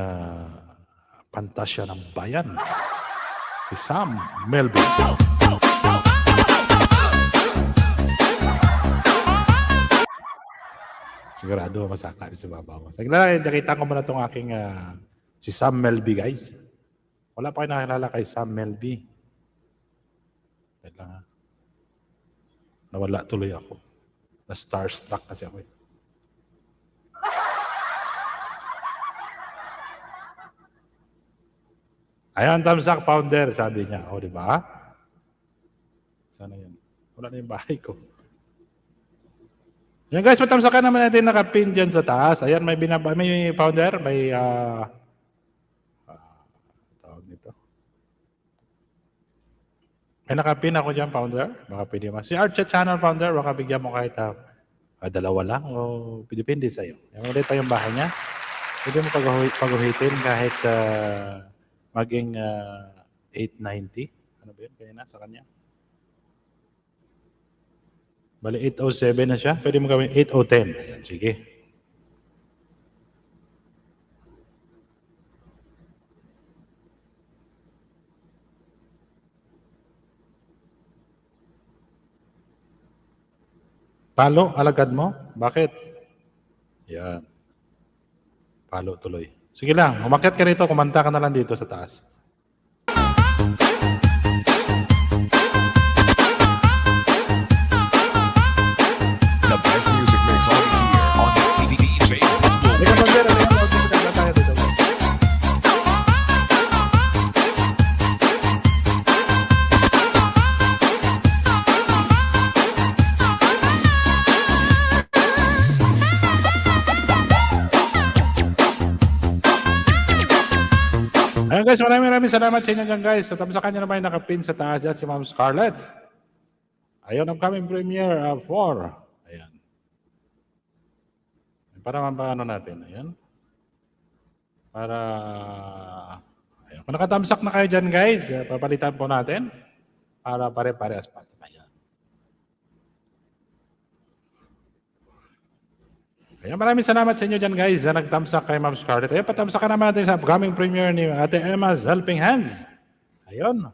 pantasya ng bayan. Si Sam Melby. Sigurado masaka rin sa baba mo. Sige na, nakita ko muna itong aking si Sam Melby guys. Wala pa kayo nakilala kay Sam Melby. Wait lang ha. Nawala tuloy ako. Na-starstruck kasi ako eh. Ayan, Tamsak Founder, sabi niya. O, di ba? Sana yan. Wala na yung bahay ko. Yan guys, matamsakan naman natin nakapin dyan sa taas. Ayan, may founder, may tawag nito. May nakapin ako dyan, founder. Baka pwede mo. Si Art Channel, founder, baka bigyan mo kahit dalawa lang o depende sa'yo. Yan ulit pa yung bahay niya. Pwede mo paguhitin kahit maging 890. Ano ba yun? Kaya na sa kanya. Bali, 807 na siya. Pwede mo gawin 8010. Ayan, sige. Palo, alagad mo? Bakit? Yan. Palo tuloy. Sige lang, umakyat ka rito, kumanta ka na lang dito sa taas. The best music mix on here on DJ Boom Hindi ka pag-vera, may mga audio tayo dito. Ayun guys, maraming salamat sa inyo dyan guys. At sa kanya naman nakapin sa taas dyan si Ma'am Scarlett. Ayun, upcoming premiere 4. Ayan. Para mapaano natin. Ayan. Para... Ayan. Kung nakatamsak na kayo dyan guys, papalitan po natin. Para pare-parehas pa. Ayan. Ayan, maraming salamat sa inyo dyan guys na nagtamsak kay Ma'am Scarlett. Ayan, patamsakan naman natin sa upcoming premiere ni Ate Emma's Helping Hands. Ayun.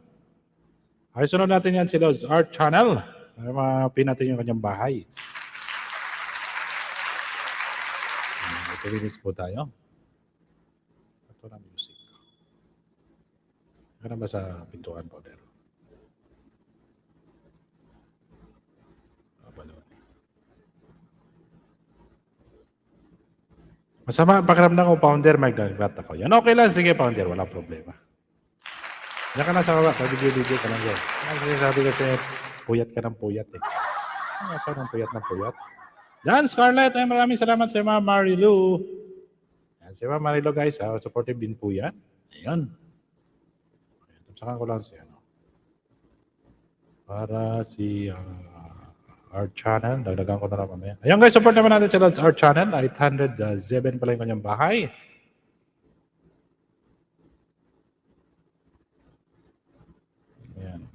Ay, sunod natin yan si Lod's Art Channel. Para mapin natin yung kanyang bahay. Ayan, 2 minutes po tayo. Ito na music. Ito na ba sa pintuan po, Der? Masama ang pakiramdam ko, founder, mag-regret ako. Yan, okay lang. Sige, founder, wala problema. Yan ka na sa baba. Pag-video ka lang dyan. Kasi sabi kasi, puyat ka ng puyat eh. Ano sa ng puyat ng puyat? Yan, Scarlett, ay maraming salamat sa Ma'am Marilu. Yan, si Ma'am Marilu guys, supportive din po yan. Ayun. Tapsakan ko lang siya. No? Para si... Art Channel, dagdagan ko na lang mamaya. Ayun guys, support naman natin sa Art Channel. 807 pala yung kanyang bahay. Ayan.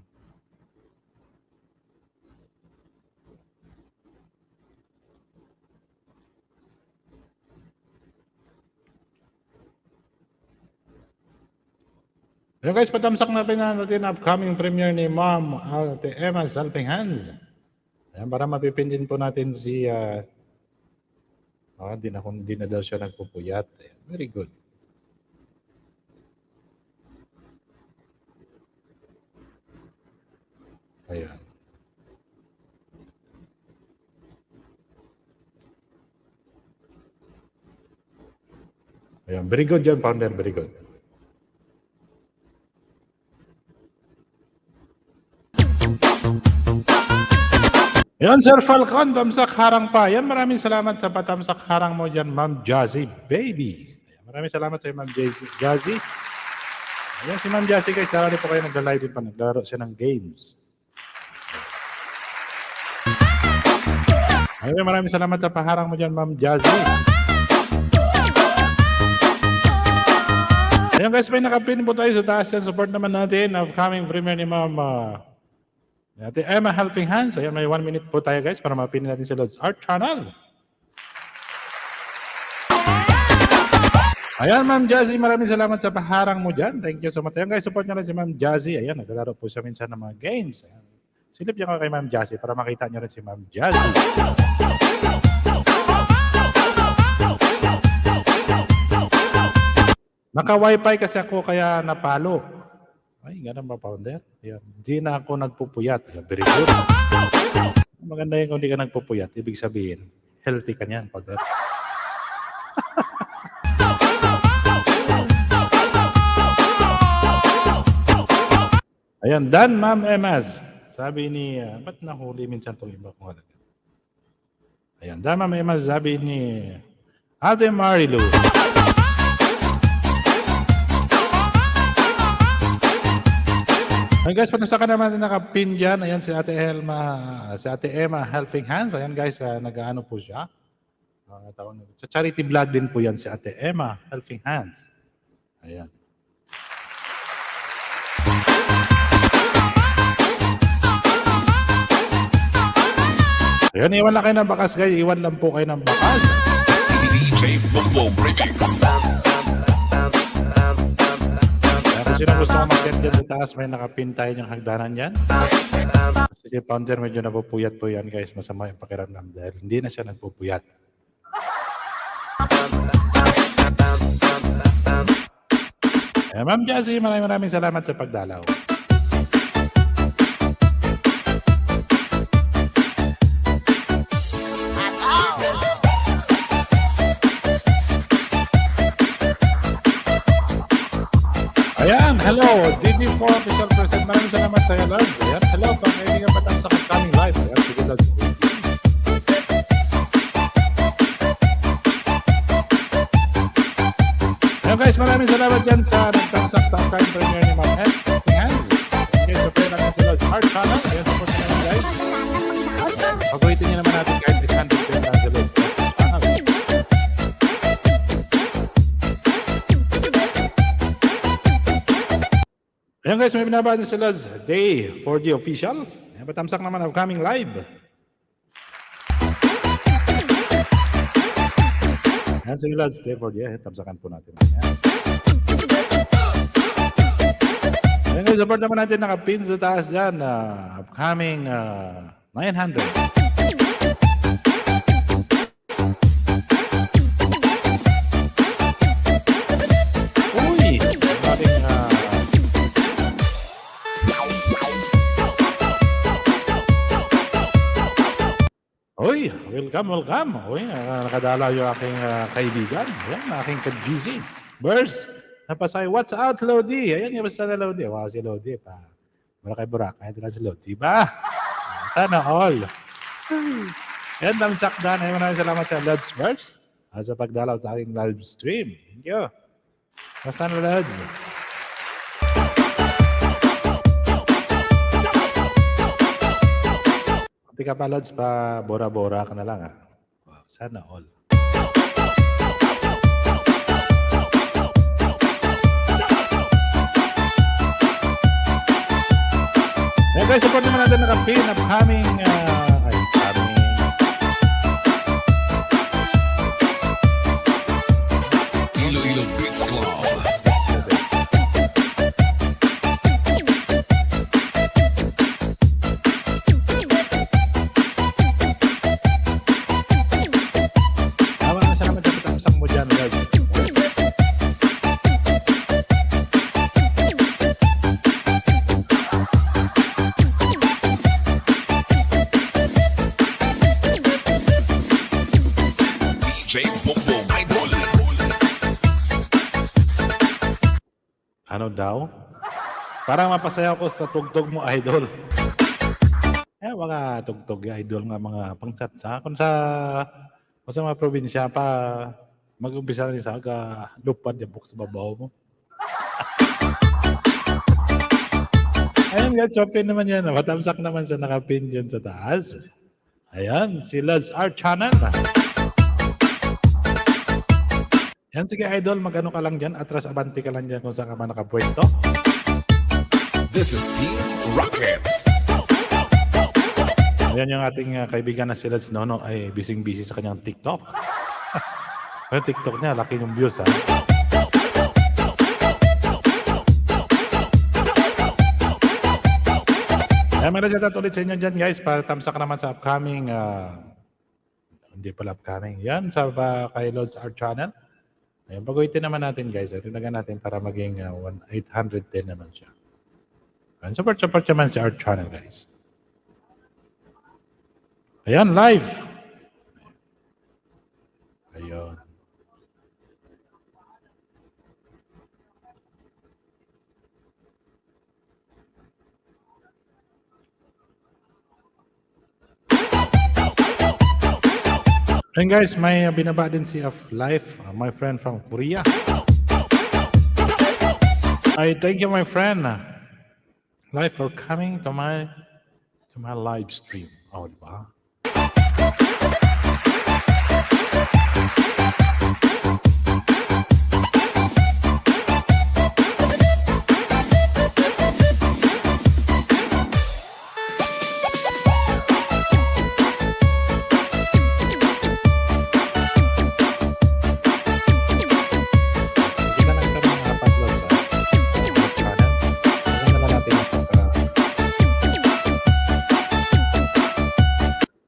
Ayun guys, patamsak natin upcoming premiere ni Ma'am Ate Emma's Helping Hands. Ayan, para mapipindin po natin si di na daw siya nagpupuyat. Ayan, very good. Ayan. Ayan, very good yan, founder, very good. Yan, Sir Falcon, tamsak harang pa. Yan, maraming salamat sa patamsak harang mo dyan, Ma'am Jazzy, baby. Ayan, maraming salamat sa Ma'am Jazzy. Ayan, si Ma'am Jazzy, guys, sarali po kayo nagla-live din pa. Naglaro siya ng games. Ayan, maraming salamat sa paharang mo dyan, Ma'am Jazzy. Ayan, guys, may nakapin po tayo sa taas yan. Support naman natin. Upcoming premiere ni Ma'am Ate Emma Helping Hands. Ayan, may 1 minute po tayo guys para mapinin natin si Lord's Art Channel. Ayan, Ma'am Jazzy, maraming salamat sa paharang mo dyan. Thank you so much. Ayan guys, support nyo rin si Ma'am Jazzy. Ayan, naglalaro po siya minsan ng mga games. Ayan. Silip niyo kay Ma'am Jazzy para makita nyo rin si Ma'am Jazzy. Naka-wifi kasi ako kaya napalo. Ay, ganun ba, founder? Ayan. Hindi na ako nagpupuyat. Ayan, very good. Maganda yun kung hindi ka nagpupuyat. Ibig sabihin, healthy ka niyan, founder. Ayan, done, Ma'am Emmas. Sabi ni, ba't nahuli minsan itong iba kong halaga? Ayan, done, Ma'am Emmas. Sabi ni Ate Marilu. Ayan guys, panusakan naman natin nakapin dyan. Ayan si Ate Emma Helping Hands. Ayan guys, nag-ano po siya. Sa charity vlog din po yan si Ate Emma Helping Hands. Ayan. Ayan, iwan lang kayo ng bakas guys. Iwan lang po kayo ng bakas. DJ Boom Remix. Kung sino gusto ko mag-get dyan sa taas, may nakapin tayo yung hagdanan dyan. Kasi si founder medyo napupuyat po yan guys. Masama yung pakiramdam dahil hindi na siya nagpupuyat. Ma'am Jazzy, maraming salamat sa pagdalaw. Ayan, hello, DD4 Official President. Maraming salamat sa iyo, Lars. Ayan, hello, pag-ibig ang batang sa coming live. Ayan, sige, Lars. Ayan, guys, maraming salamat dyan sa nagtamsak sa upcoming premiere ni Ma'am Helping Hands. Okay, so pwede natin sa Lord's Art Channel. Ayan, support nyo naman, guys. Pag-uwitin nyo naman natin kahit 800 pwede natin sa Lord's Art Channel. Ayan guys, may binabati sila Day 4G Official. Ayan, patamsak naman upcoming live. Ayan sila Day 4G. Ayan, tamsakan po natin. Ayan guys, support naman natin nakapin sa taas dyan. Upcoming 900. Uy! Ating Uy, welcome. Uy, nakadalaw yung aking kaibigan. Ayan, aking ka-GC. Burst. Napasay, what's out, Lodi? Ayan, yung basta na Lodi. Wow, si Lodi pa. Burakay. Kaya din si Lodi. Diba? Sana all. Ayan, damsak dan. Ayan, maraming salamat sa Lods Burst. Sa pagdalaw sa aking live stream. Thank you. Basta na Lods. Hindi ka pa, Lods, pa bora-bora ka na lang. Wow, sana all. Ayan guys, support naman natin nakapin. Upcoming, Iloilo Beats Club. DJ Bongbong Idol. Ano daw? Parang mapasaya ko sa tugtog mo, idol. Mga tugtog, idol nga mga pangtsatsa. Kung sa mga probinsya pa, mag-umpisa rin sa lupad yung buk sa babaw mo. Ayan guys, open naman yan. Matamsak naman sa nakapin dyan sa taas. Ayan, si Lods Art Channel. Yan, sige idol, mag-ano ka lang dyan. Atras abanti ka lang dyan kung saan ka man nakapwesto. This is Team Rocket. Ayan yung ating kaibigan na si Lods Nono ay busy-busy sa kanyang TikTok. Yung TikTok niya, laki yung views ha. Ayan, meron siya ulit sa inyo dyan guys para tamsak naman sa upcoming, hindi pala upcoming, yan sa kay Lods Art Channel. Ayan, pag-uwitin naman natin guys, tinagan natin para maging 810 naman siya. Ayan, support naman si Art Channel guys. Ayan, live. Ayun. And guys, may binaba din si of Life, my friend from Korea. I thank you my friend, Life, for coming to my live stream. Oh, diba?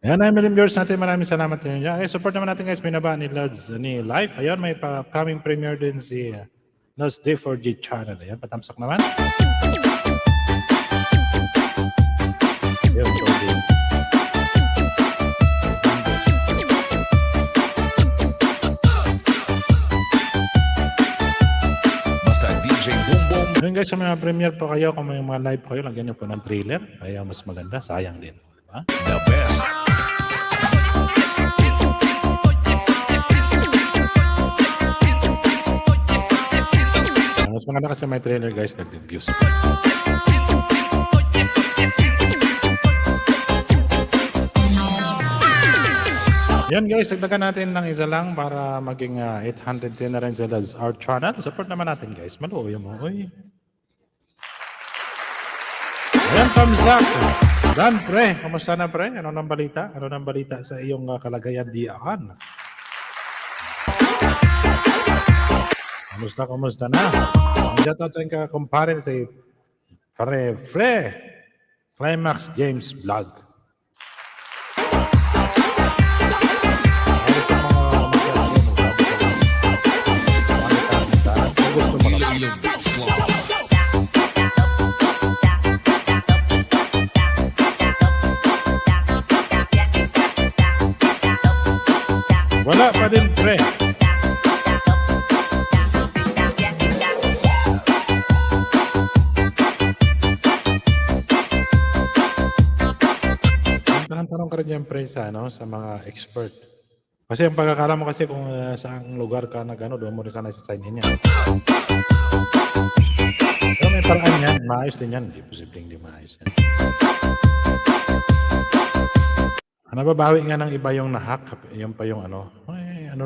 Ayan, mga viewers natin, maraming salamat din niya. Support naman natin guys, binaba ni Lods ni Live. Ayun, may upcoming premiere din si Lods D4G Channel. Ayan, patamsak naman. Ayun, so games. Basta DJ Bongbong. Ayun guys, sa mga premiere po kayo, kung may mga live kayo, lagyan niyo po ng trailer. Kaya mas maganda, sayang din. Diba? The best. Mas maganda kasi may trailer guys, nag-views. Yan guys, dagdagan natin ng isa lang para maging 810 na rin sa Lods Art Channel. Support naman natin guys. Maluoy mo. Uy. Ayan, thumbs up. Dan, pre. Kamusta na, pre? Ano nang balita? Ano nang balita sa iyong kalagayan diyan? Kamusta na? Ang dito tayong kakumpare si Fre Climax James Vlog. Para sa mga gusto mo na. Iloilo Beats Club. Wala pa din, pre. Tanong ka rin yan, pre, sa mga expert. Kasi ang pagkakala mo kasi kung saang lugar ka doon mo rin sana isa-sign in yan. Pero may paraan yan, maayos din yan. Hindi posibleng hindi maayos yan. Nababawi nga ng iba yung nahack, yung pa yung ano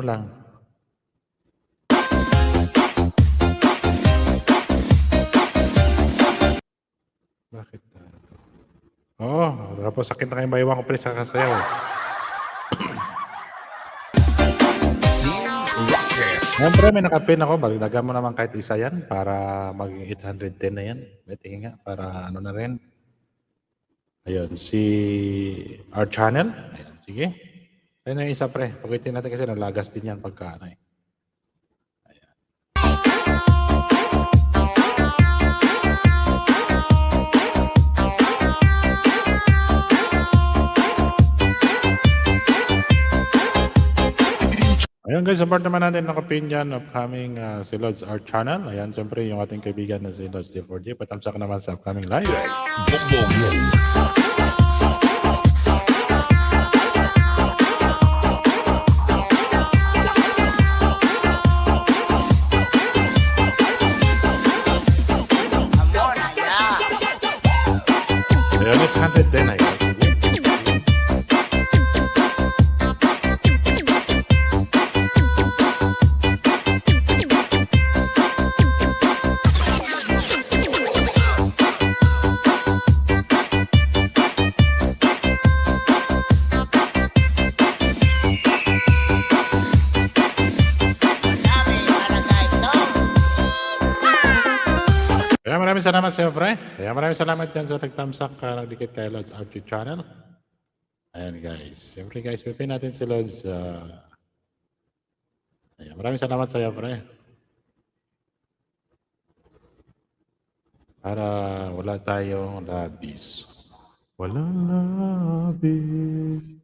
lang. Bakit? Tapos sakit na kayong bayawan ko pre sa kasayaw. Team Rocket. Siyempre may nakapin ako, bagdagan mo naman kahit isa yan para maging 810 na yan. Tingin nga, para ano na rin. Ayun, si Art Channel. Ayun, sige. Ayun na yung isa pre. Pagkitin natin kasi nalagas din yan pagka ano eh. Ayan. Ayan guys, support naman natin ng opinion upcoming si Lods Art Channel. Ayan, syempre yung ating kaibigan na si Lods D4G. Patamsak naman sa upcoming live. Bongbong. Ayan, it's 100 din. Ayan. Kaya maraming salamat sa iyo, pre. Kaya maraming salamat dyan sa nagtamsak nagdikit kay Lods Art Channel. Ayan guys. Siyempre guys, pipin natin si Lods. Ayan, maraming salamat sa iyo, pre. Para wala tayong labis. Walang labis.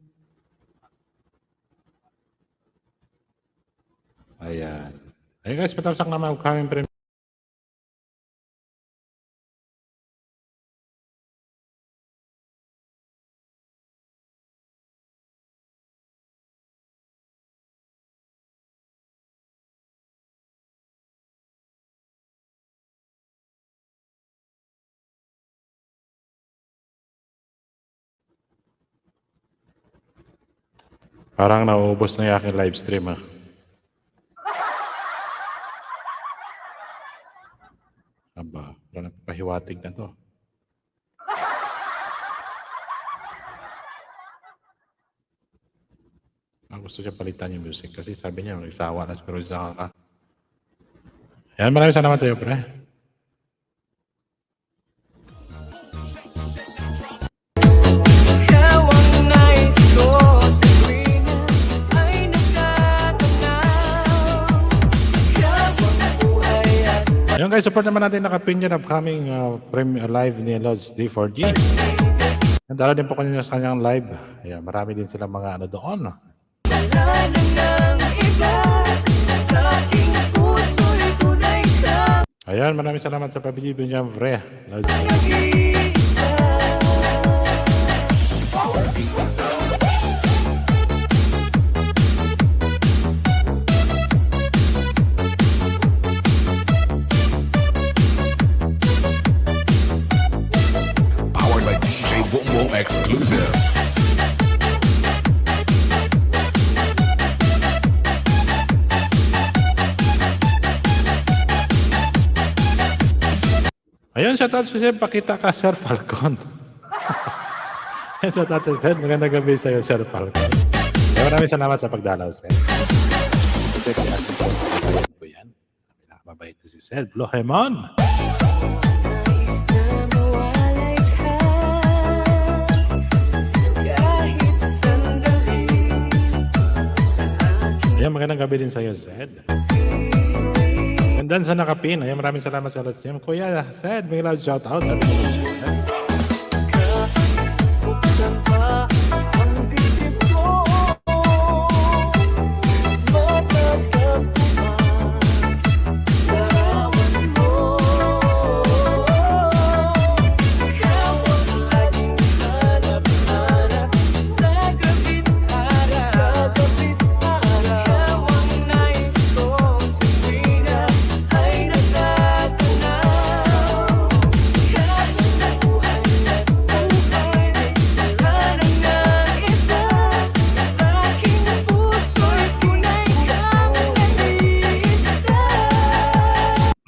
Ayan. Ayan guys, patamsak naman upcoming premiere. Parang nauubos na yung aking live stream, ah. Aba, parang pahiwatig na to. Gusto siya palitan yung music kasi sabi niya, nagsawa na siguro siya ka. Yan, maraming salamat sa iyo, pre. Ayun guys, support naman natin naka-opinion upcoming live ni Lods D4G. Nandala din po kanina sa kanyang live. Ayan, marami din silang mga ano doon. Ayan, maraming salamat sa pabili niya, pre. Lods D4G. Powered by DJ Bongbong Exclusive. Ayun, shoutout sa Sir, pakita ka, Sir Falcon. Ayun, shoutout sa Sir, magandang gabi sa iyo, Sir Falcon. Maraming salamat sa pagdalaw, Sir. Kasi kaya po yan. Mabait na si Sir Blohemon. Ayan, magandang gabi din sa iyo, Zed. And then sa nakapin, ayan, maraming salamat sa Lods Jim. Kuya, Zed, may loud shoutout. Sabi ko,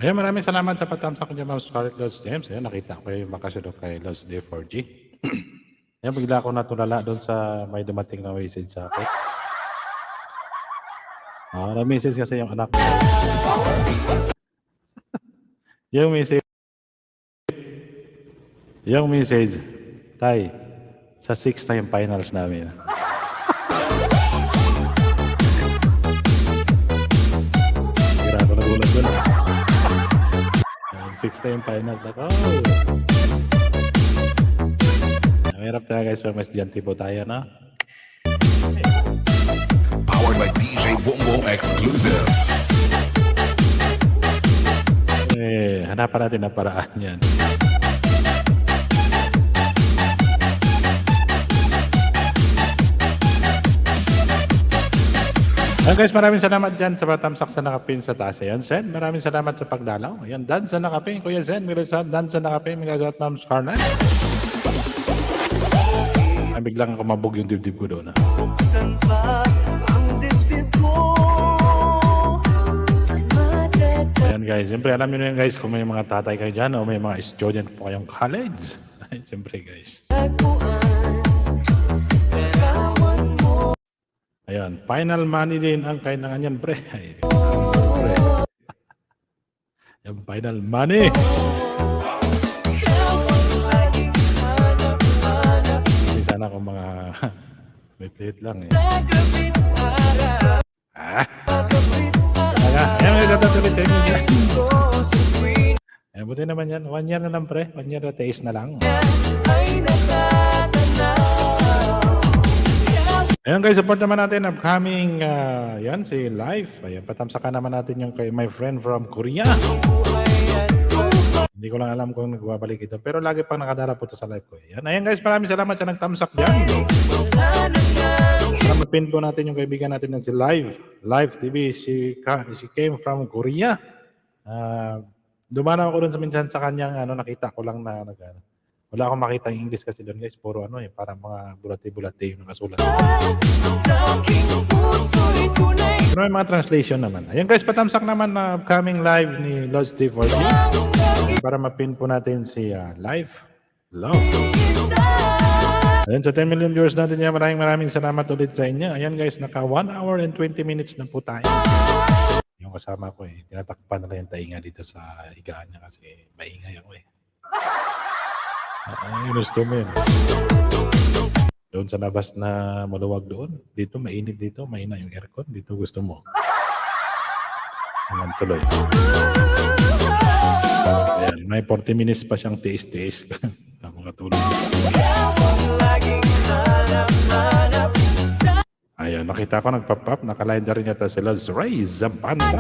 ayan, maraming salamat sa patamsak niya, Ma'am Scarlett Lods James. Ayan, nakita ko yung bakasyon kay Lods D4G. Ayan, bigla ako natulala doon sa may dumating na message sa akin. Na-message kasi yung anak ko. Yung message, Tay, sa 6 na yung finals namin. Gira ako nagulat doon. 6 na yung final. Ako. Mahirap tayo guys, pag mas estudyante po tayo, no? Powered by DJ Bongbong exclusive. Hanapan natin ang paraan yan. Guys, maraming salamat dyan sa patamsak sa nakapin sa taas. Ayan, Sen, maraming salamat sa pagdalaw. Ayan, Dan sa nakapin. Kuya Sen, Dan sa nakapin. Mga sa Ma'am Scarlett. Ay, biglang kumabog yung dibdib ko doon. Ayan guys, siyempre alam nyo na yun guys kung may mga tatay kayo dyan o may mga student po kayong college. Ay, siyempre guys. Ayan, final money din ang kailangan yan, pre. Ay, pre. Yung final money. Hindi sana kung mga lit-lit lang eh. Ayan, may tatatulit sa inyo dyan. Ayan, buti naman yan. 1 year na lang, pre. 1 year na taste na lang. Ayan guys, support naman natin upcoming yan, si Life. Ayan, patamsakan naman natin yung kay my friend from Korea. Hindi ko lang alam kung nagbabalik ito. Pero lagi pang nakadala po ito sa live ko. Ayan guys, maraming salamat sa nagtamsak dyan. Para mapin po natin yung kaibigan natin na si Live TV. She came from Korea. Dumana ako doon sa minsan sa kanyang, nakita ko lang na wala akong makita yung English kasi doon guys. Puro parang mga bulati-bulati yung nakasulat. Pero may mga translation naman. Ayan guys, patamsak naman na upcoming live ni Lord Steve for you. Para mapin po natin si Live Love. Ayan, sa 10 million viewers natin yan, maraming salamat ulit sa inyo. Ayan guys, naka 1 hour and 20 minutes na po tayo. Yung kasama ko tinatakpan na lang yung tainga dito sa higaan niya kasi maingay ako Ay, gusto mo yun. Doon sa labas na maluwag doon. Dito, mainit dito. Mahina yung aircon. Dito gusto mo. Hanggang tuloy. Ayan, may 40 minutes pa siyang tiis-tiis. Tama katulog. Ayan, nakita ko nagpap-up. Nakaline na rin yata sila. Ray Zampanta.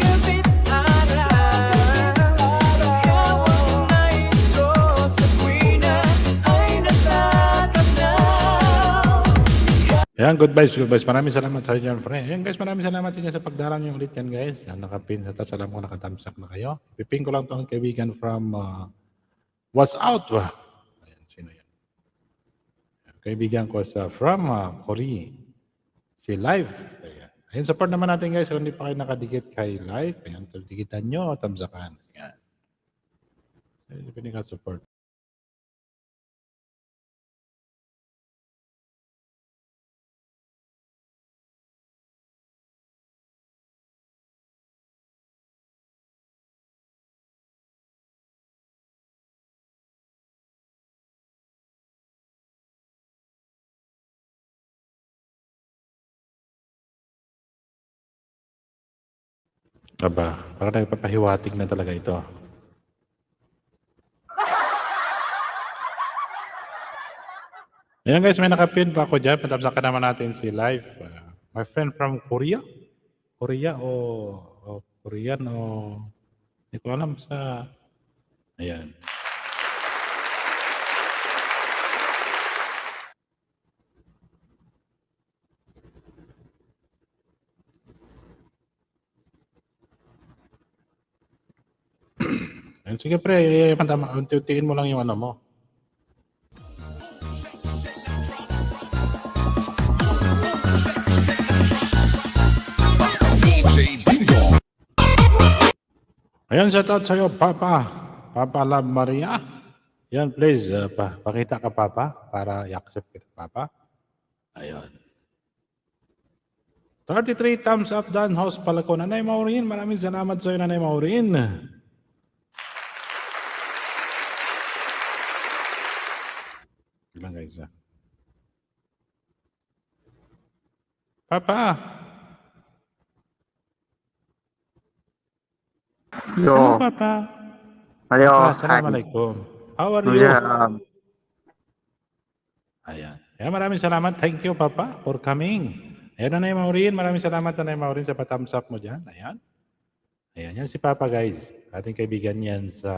Ayan, good vibes. Maraming salamat sa inyo, friend. Ayan guys, maraming salamat sa inyo sa pagdarang nyo ulit yan guys. Yan, nakapin sa taas. Alam ko nakatamsak na kayo. Pipin ko lang ito ang kaibigan from What's Out. Ayan, sino yan? Kaibigan ko sa from Korea. Si Live. Ayan, support naman natin guys. Kung hindi pa kayo nakadikit kay Live, ayan, dikitan nyo, tamsakan. Ayan. Ayan, pwede ka support. Aba, parang nagpapahiwatig na talaga ito. Ayan guys, may nakapin pa ako dyan. Patapsakan naman natin si Live. My friend from Korea? Korea o Korean o... Hindi ko alam sa... Ayan. Sige pre, unti-untiin mo lang yung mo. DJ Dingo. Ayan, shout out sa'yo, Papa Love Maria. Yan, please, pakita ka, Papa, para i-accept kita, Papa. Ayan. 33 thumbs up, Dan House pala ko. Nanay Maureen, maraming salamat sa'yo, Nanay Maureen. Ilang guys, Papa. Yo, Hello, Papa. hello. Assalamualaikum. How are you? Yeah, Ayan. Maraming salamat. Thank you, Papa, for coming. Ayan, Nanay Maureen. Maraming salamat, Nanay Maureen, sa pa-thumbs up mo dyan. Ayan. Ayan, yan si Papa, guys. Ating kaibigan yan sa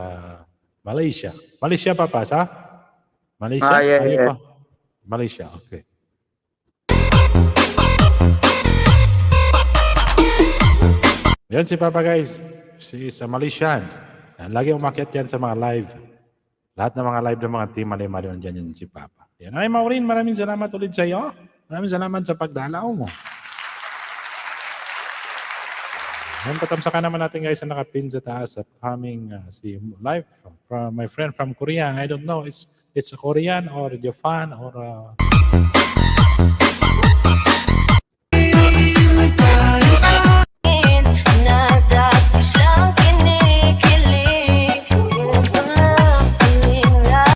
Malaysia. Malaysia, Papa, sa? Malaysia? Ah, yeah, Are you yeah. from- Malaysia, okay. Yan si Papa, guys. She is a Malaysian. Yan, lagi umakyat yan sa mga live. Lahat ng mga live ng mga team Mali-Mali nandiyan yan si Papa. Yan. Ay, Maureen, maraming salamat ulit sa iyo. Maraming salamat sa pagdalaw mo. Yan, patamsakan naman natin, guys, na nakapin sa taas at coming si live from my friend from Korea. I don't know, it's a Korean or Japan or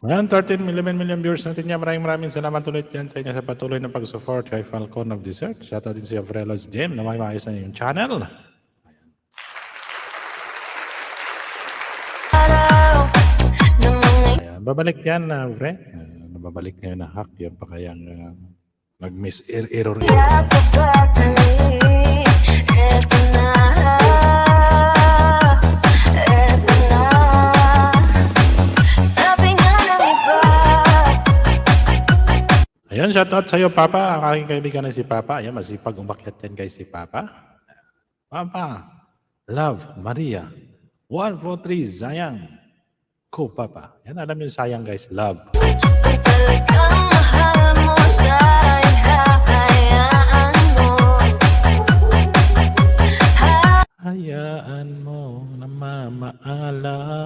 Ayan, 11 million viewers natin yan. Maraming salamat ulit yan sa inyo sa patuloy na pag-support kay Falcon of Desert. Shoutout din si Avrelos Gem na may maayos na yung channel. Ayan, babalik yan, Vre. Babalik ngayon na hack. Yan pa kayang mag-miss error. Ayan, shoutout sa iyo, Papa. Ang aking kaibigan na si Papa. Ayan, masipag umakyat yan kay si Papa. Papa, love, Maria. 1, 4, 3, sayang. Ko, Papa. Yan, alam niyo sayang, guys. Love. Hayaan mo na mamaalam.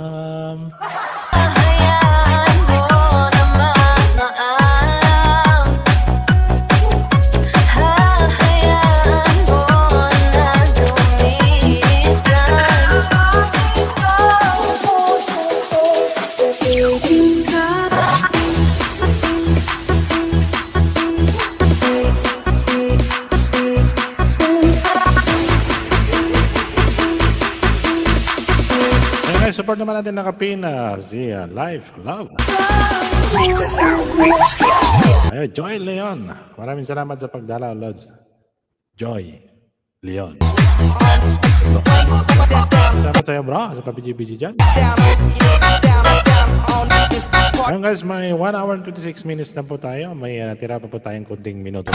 Ayan, guys, support naman natin nakapin si Life Love. Ayan, Joy Leon. Maraming salamat sa pagdalaw, Lods. Joy Leon. Salamat sa iyo, bro, sa PGBG dyan. Ayan, guys, may 1 hour and 26 minutes na po tayo. May natira pa po tayong kunting minuto.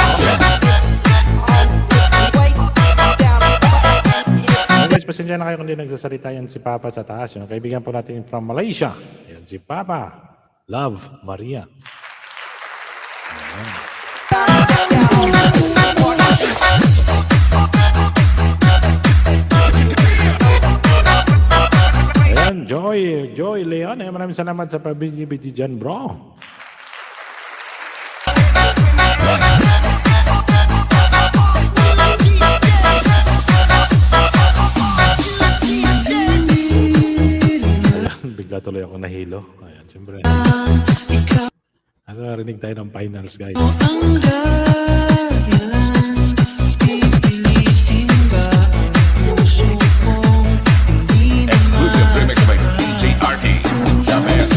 Guys, pasensya na kayo kung di nagsasalita yan si Papa sa taas. Yung kaibigan po natin from Malaysia. Yan si Papa. Love, Maria. Ayan. Ayan, Joy Leon. Ayan, maraming salamat sa pabiji-biji dyan, bro. Bigla tuloy ako nahilo. Ayan, siyempre. Asa rinig tayo ng finals, guys. Exclusive remix by DJ RD. The best.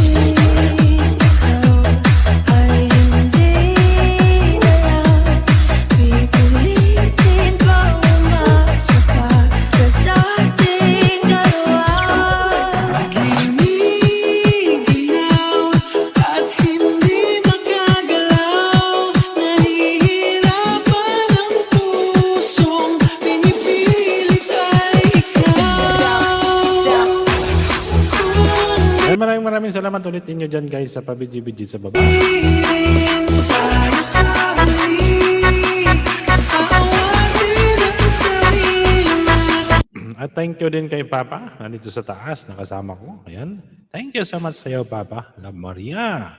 Maraming salamat ulit inyo dyan, guys, sa pabiji-biji sa baba. At thank you din kay Papa, nandito sa taas, nakasama ko. Ayan. Thank you so much sa iyo, Papa. Love, Maria.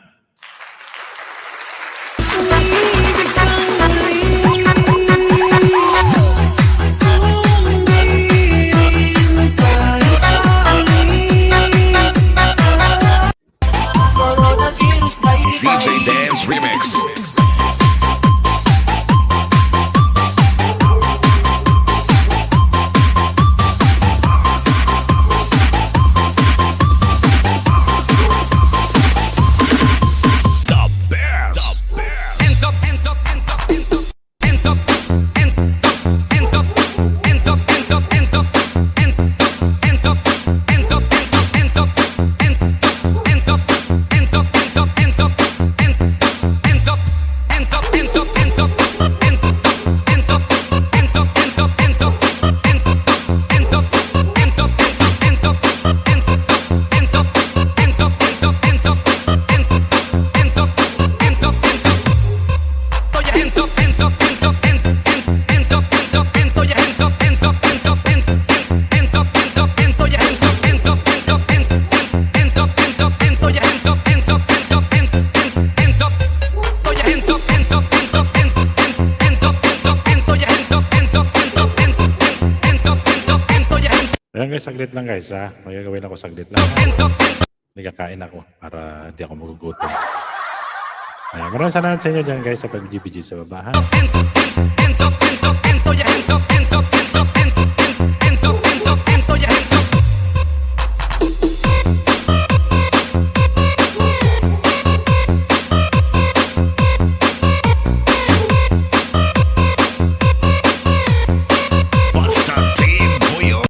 DJ Dance Remix. The best. Ayan guys, saglit lang guys ha. May gagawin ako saglit lang. Hindi kakain ako para di ako magugutom. Ayan, maraming salamat sa inyo dyan guys sa pag-BG sa baba ha. Basta Team Boyo.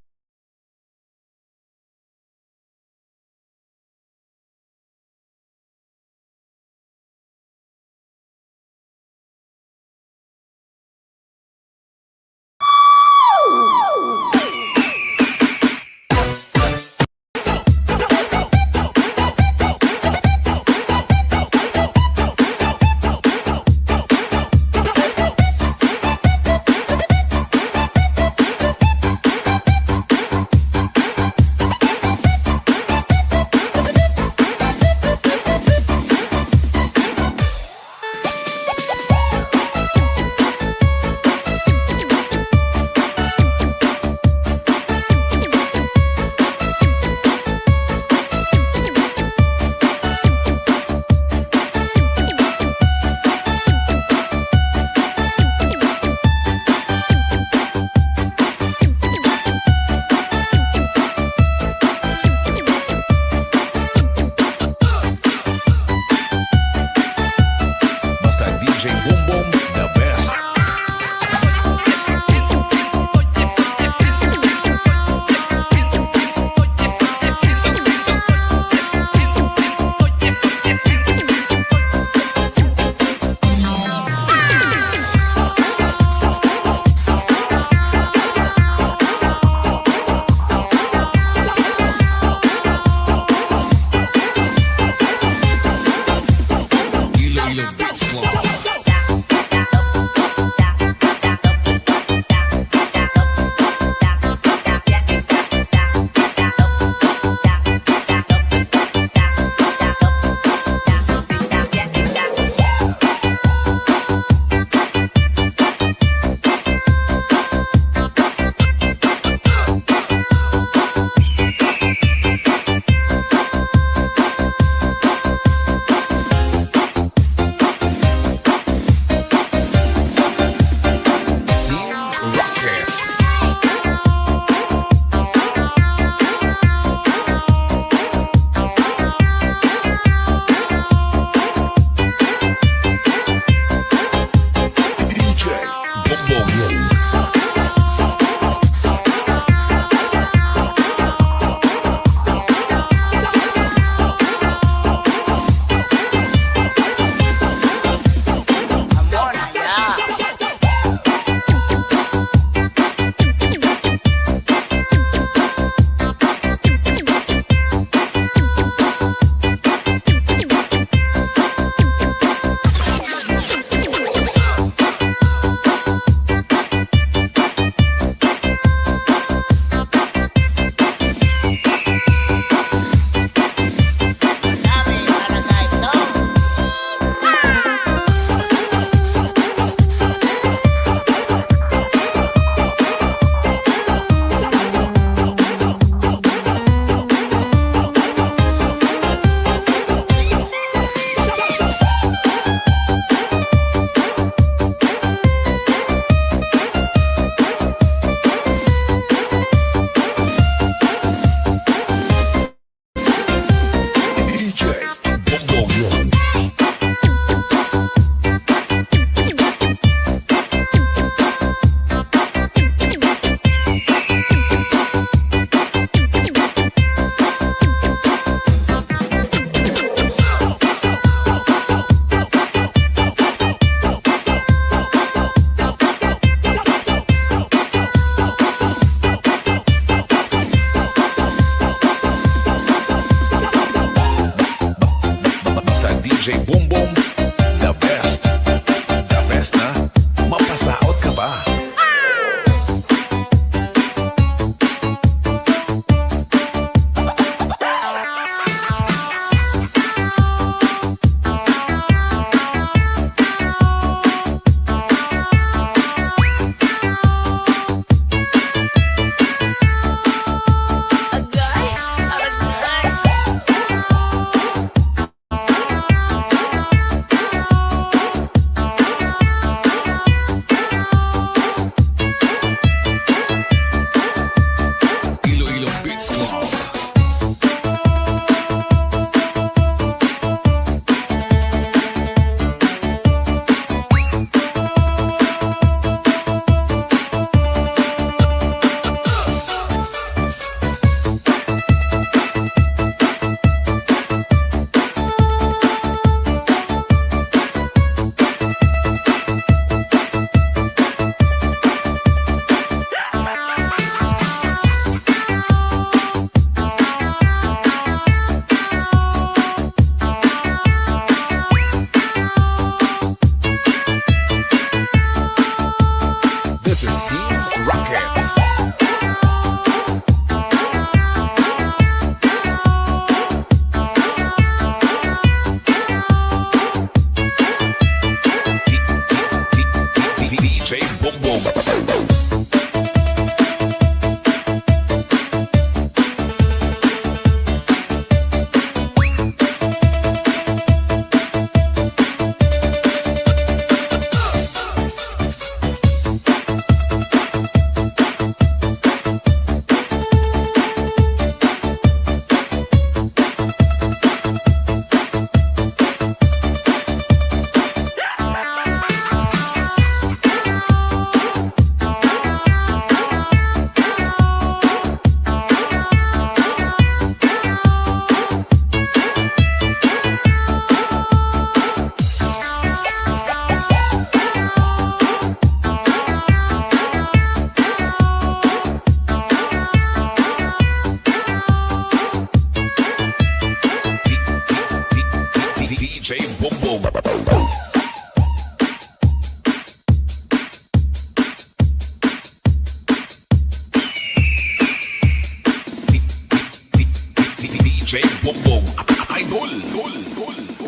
DJ Bongbong Idol. Clap your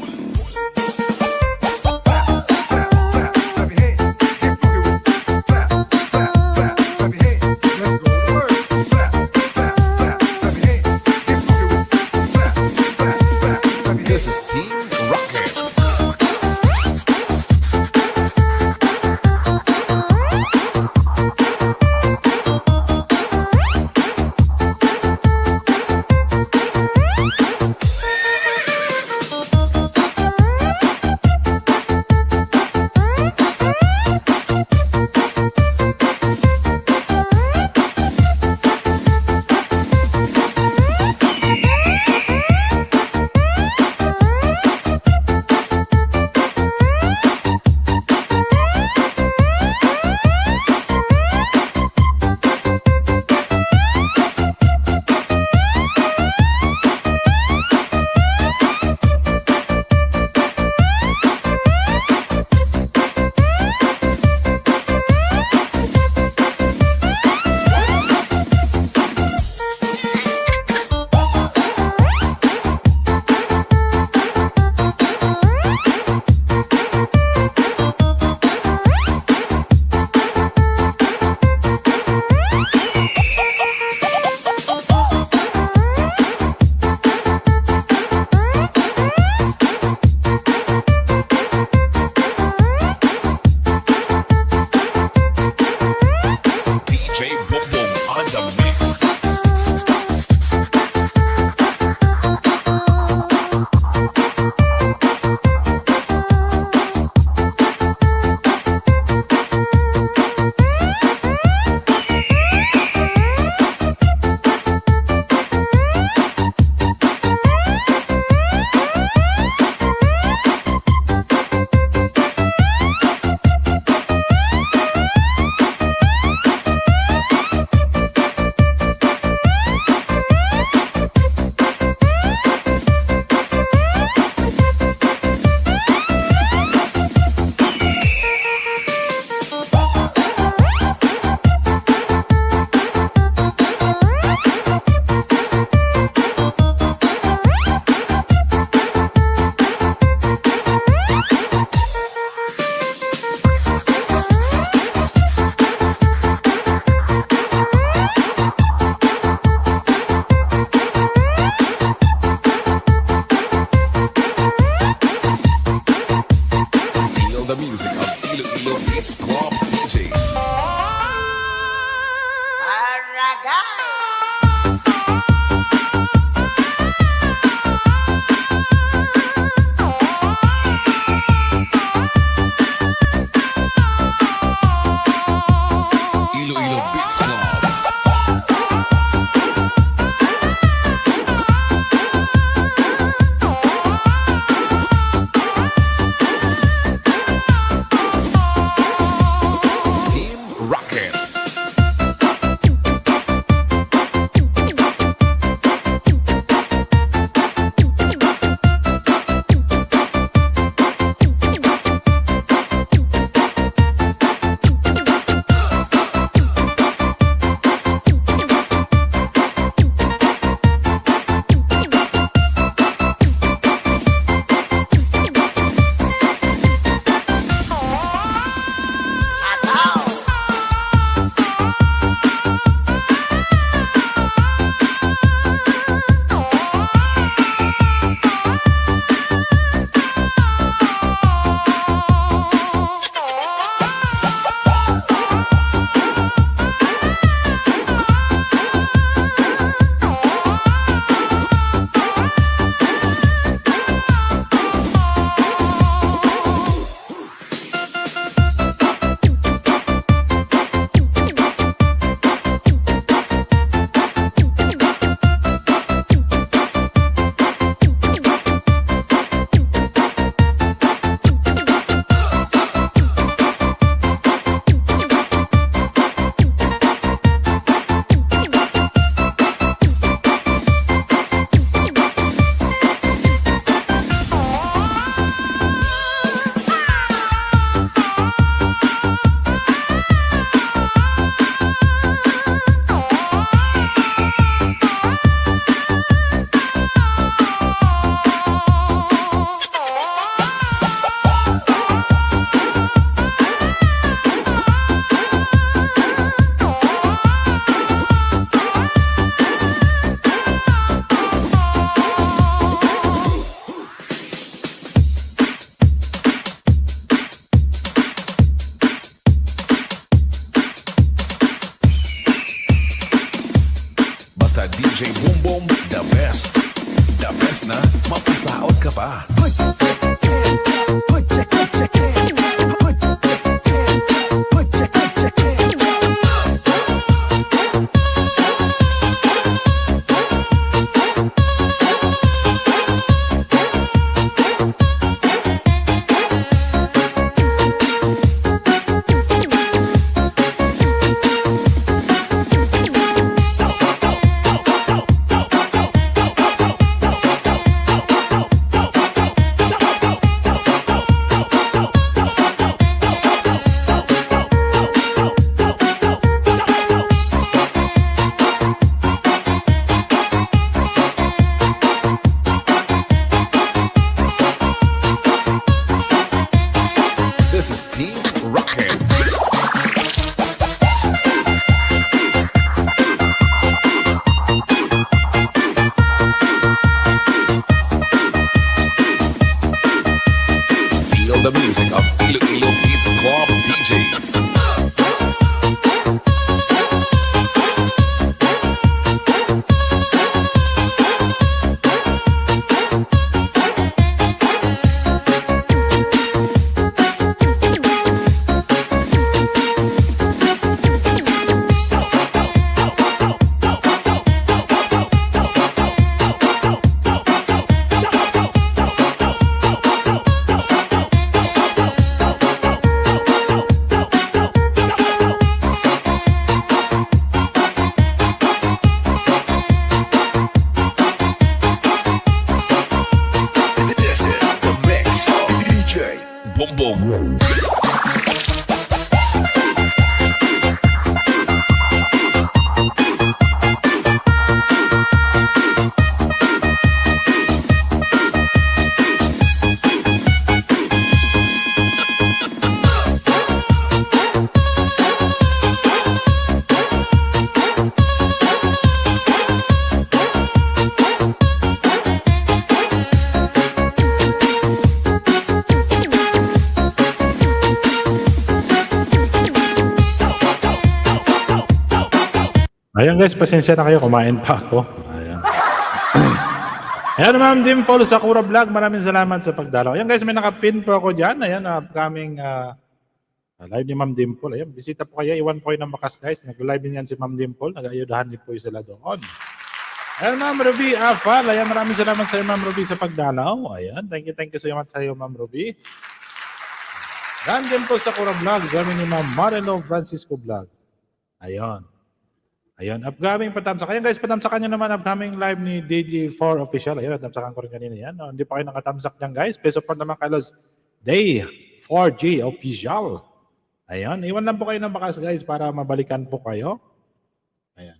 hands, get funky with it. Clap, clap, clap, clap your hands. Let's go to work. Clap, clap, clap, clap your hands, get funky with it. Clap, clap, clap, clap your This hands. is Team Rocket. DJ Bongbong on the mix. Feel the music of Iloilo Beats Club DJ. Iloilo Beats Club. Team Rocket. DJ Boom Boom, the best. The best na mapisaot ka pa. This is Team Rocket. Feel the music of Iloilo Beats Club DJs. This is the mix of DJ Boom Boom. Ayan guys, pasensya na kayo, kumain pa ako. Ayan. Ayan Ma'am Dimple sa Sakura Vlog, maraming salamat sa pagdalaw. Ayan guys, may nakapin po ako dyan. Ayan, upcoming live ni Ma'am Dimple. Ayan, bisita po kayo, iwan po kayo ng bakas guys. Nag-live din yan si Ma'am Dimple, nag-ayudahan din po sila doon. Ayan Ma'am Ruby Afal, ayan maraming salamat sa iyo Ma'am Ruby sa pagdalaw. Ayan, thank you so much sa iyo Ma'am Ruby. Dan din po sa Sakura Vlog, sabi ni Ma'am Marino Francisco Vlog. Ayun. Ayun, upcoming patamsak. Ayan guys, patamsakan nyo naman upcoming live ni DJ4 Official. Ayun, natamsakan ko rin kanina yan. No, hindi pa kayo nakatamsak dyan guys. Please support naman kay Los Day 4G Official. Ayun, iwan lang po kayo ng bakas guys para mabalikan po kayo. Ayan.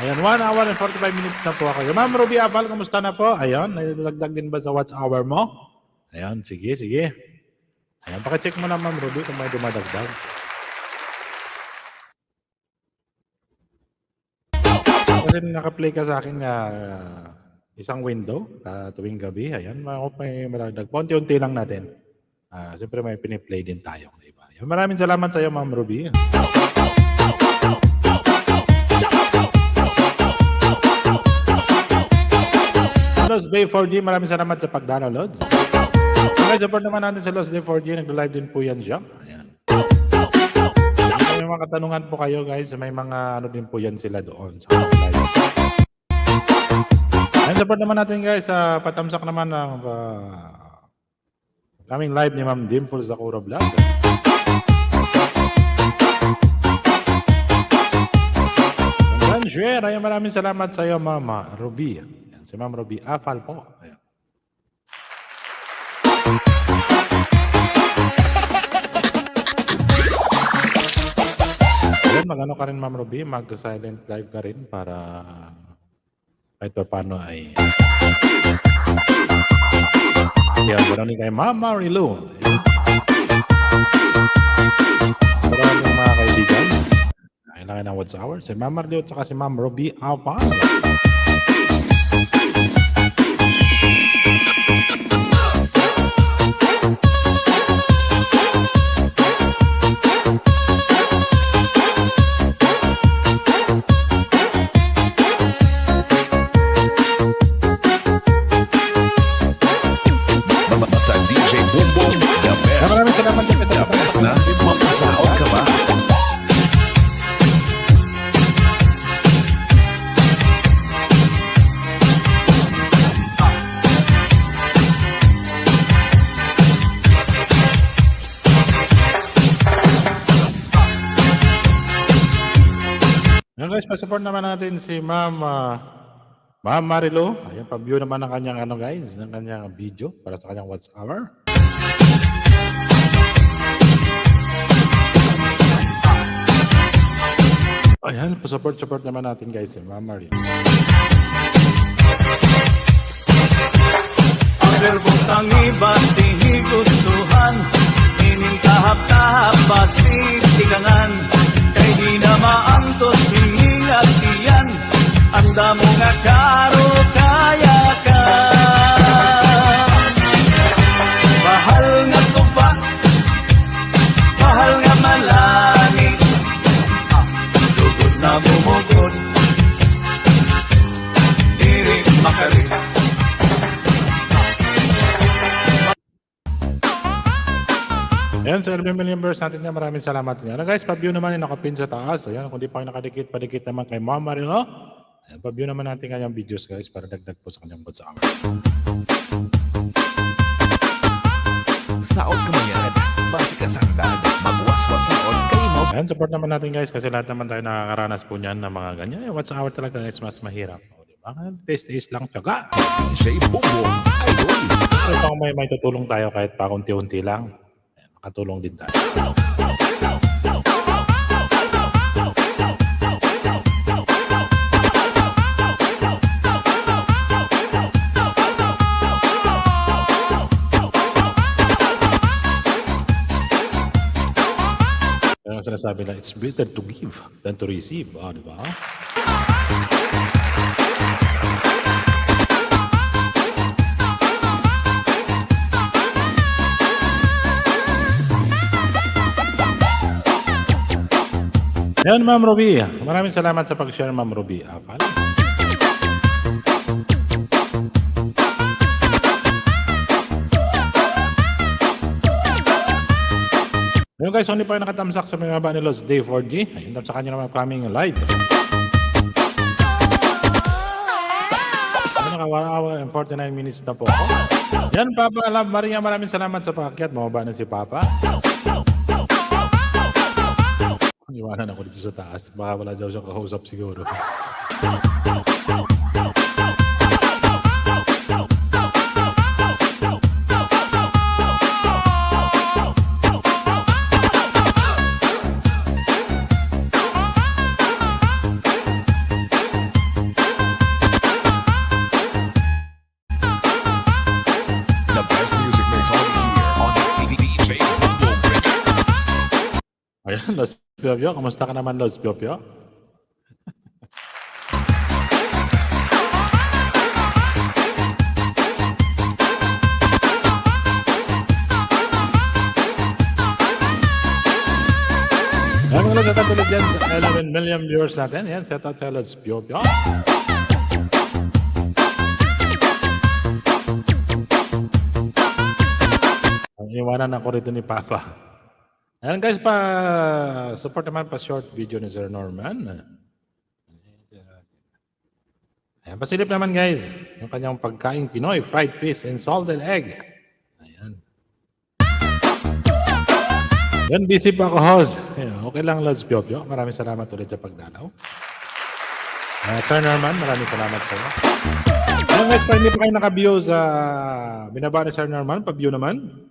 Ayan, 1 hour and 45 minutes na po ako. Ma'am Ruby Abal, kamusta na po? Ayun, nalagdag din ba sa watch hour mo? Ayun, sige. Ayan, pakicheck mo na Ma'am Ruby kung may dumadagdag. Kasi naka-play ka sa akin isang window tuwing gabi. Ayan, may malagdag. Unti-unti lang natin. Siyempre may piniplay din tayo. Diba? Ayan, maraming salamat sa iyo, Ma'am Ruby. Lost Day 4G, maraming salamat sa pagdalaw, Lods. Okay, support naman natin sa Lost Day 4G. Nag-live din po yan siya. Ayan. May mga katanungan po kayo guys, may mga ano din po yan sila doon sa live. And support naman natin guys sa patamsak naman ng coming live ni Ma'am Dimple sa Sakura Vlog. Share, ayun, maraming salamat sa iyo Mama Ruby. Ayan, si Ma'am Ruby Afal po. Ayan. Mag-ano ka rin Ma'am Ruby, mag-silent live ka rin para kahit pa paano ay yan, gano'n kay Mama Rilu. Maraming mga kaibigan. Kailangan ng watch hour. Si Mama Rilu at saka si Ma'am Ruby Afal. Ayan guys, pa-support naman natin si Ma'am Marilu. Ayan, pa-view naman ng kanyang guys, ng kanyang video para sa kanyang What's Hour. Ayan, pa-support naman natin guys si Ma'am Marilu. Verbong tangiba sihi gustuhan Ining tahap-tahap basig tikangan Kay di na maantos hingilat iyan Anda mo nga karo kaya ka Mahal nga tuba Mahal nga malangit Lugod na bumugod Diri makalit Ayan, sa 11 million viewers natin nga, maraming salamat niya. Guys, pa-view naman yung nakapin sa taas. Ayan, kung di pa kayo nakadikit, padikit naman kay Ma'am Marilu. Ayan, pa-view naman natin kanyang videos guys para dagdag po sa kanyang What's Hour. Saot ka man yan. Basi ka sangdad. Magwaswas saot kay mo. Ayan, support naman natin guys kasi lahat naman tayo nakakaranas po niyan ng mga ganyan. What's Hour talaga guys, mas mahirap. O, diba? Taste lang, tiyaga. DJ Bumbong Idol. So, kung may tutulong tayo kahit pa unti-unti lang, ayan, makatulong din tayo. Kaya ang sinasabi na, it's better to give than to receive. Di ba? Yan, Ma'am Ruby. Maraming salamat sa pag-share, Ma'am Ruby. Akala. Ngayon guys, hindi pa kayo nakatamsak sa mga ba ni Lods Day 4G. Ayun, sa kanya naman upcoming live. Naka 1 hour and 49 minutes na po. Yan, Papa Love Maria, maraming salamat sa pag-akyat. Mababa na si Papa. Iwanan ako dito sa taas. Baka wala daw siyang kausap siguro. The best music mix on here on DJ Bumbong Remix. Ayan, Los Piopio. Kamusta ka naman, Los Piopio? Ayan, mga Lods, natatuloy dyan sa 11 million viewers natin. Ayan, shout out sa Los Piopio. Ang iwanan ako rito ni Papa. Ayan guys, support naman pa short video ni Sir Norman. Ayan, pasilip naman guys, yung kanyang pagkaing Pinoy, fried fish and salted egg. Ayan. Yan, busy pa ako, host. Ayan, okay lang, Lods Piopio. Maraming salamat ulit sa pagdalaw. Sir Norman, maraming salamat sa iyo. Ayan guys, pa hindi pa kayo naka-view sa binaba ni Sir Norman, pa-view naman.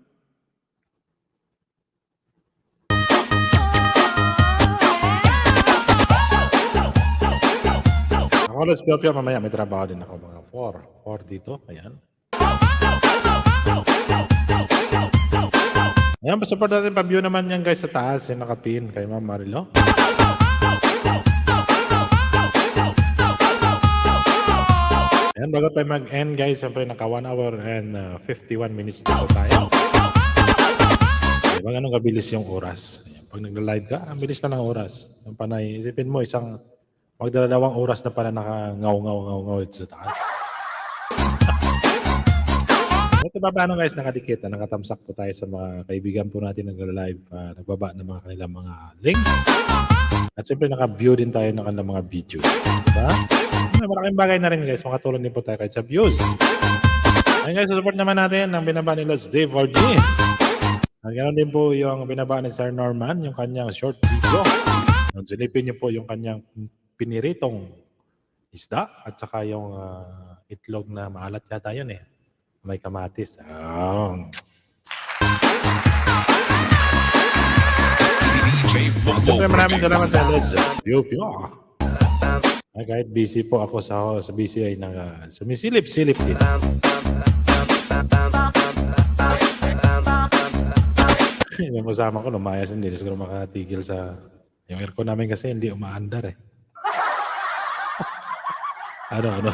Ako, Lods Piopio, mamaya may trabaho din ako mga 4 dito. Ayan. Ayan, pa-support natin pa-view naman yan guys sa taas. Yung nakapin kay Ma'am Marilu. Ayan, bago tayo mag-end guys, siyempre naka 1 hour and 51 minutes dito tayo. Diba ganun kabilis yung oras? Ayan, pag nagla-live ka, ang bilis na ng oras. Yung panay, isipin mo isang magdalawang oras na pala naka-ngaw sa taas. Ito ba paano guys, nakadikit, nakatamsak po tayo sa mga kaibigan po natin nagla-live, nagbaba ng mga kanilang mga link. At siyempre naka-view din tayo ng kanilang mga videos. Diba? Malaking bagay na rin guys, makatulong din po tayo kahit sa views. Ayun guys, support naman natin ang binaba ni Lods Day 4G. At ganoon din po yung binaba ni Sir Norman, yung kanyang short video. Silipin niyo po yung kanyang piniritong isda at saka yung itlog na maalat yata yun eh. May kamatis. DJ Boom Siyempre Boom maraming salamat Remix. sa Lods. Pew pew. Kahit busy po ako sa busy ay sumisilip-silip din. Yung kasama ko, lumayas hindi. Siguro makatigil sa... Yung aircon namin kasi hindi umaandar eh.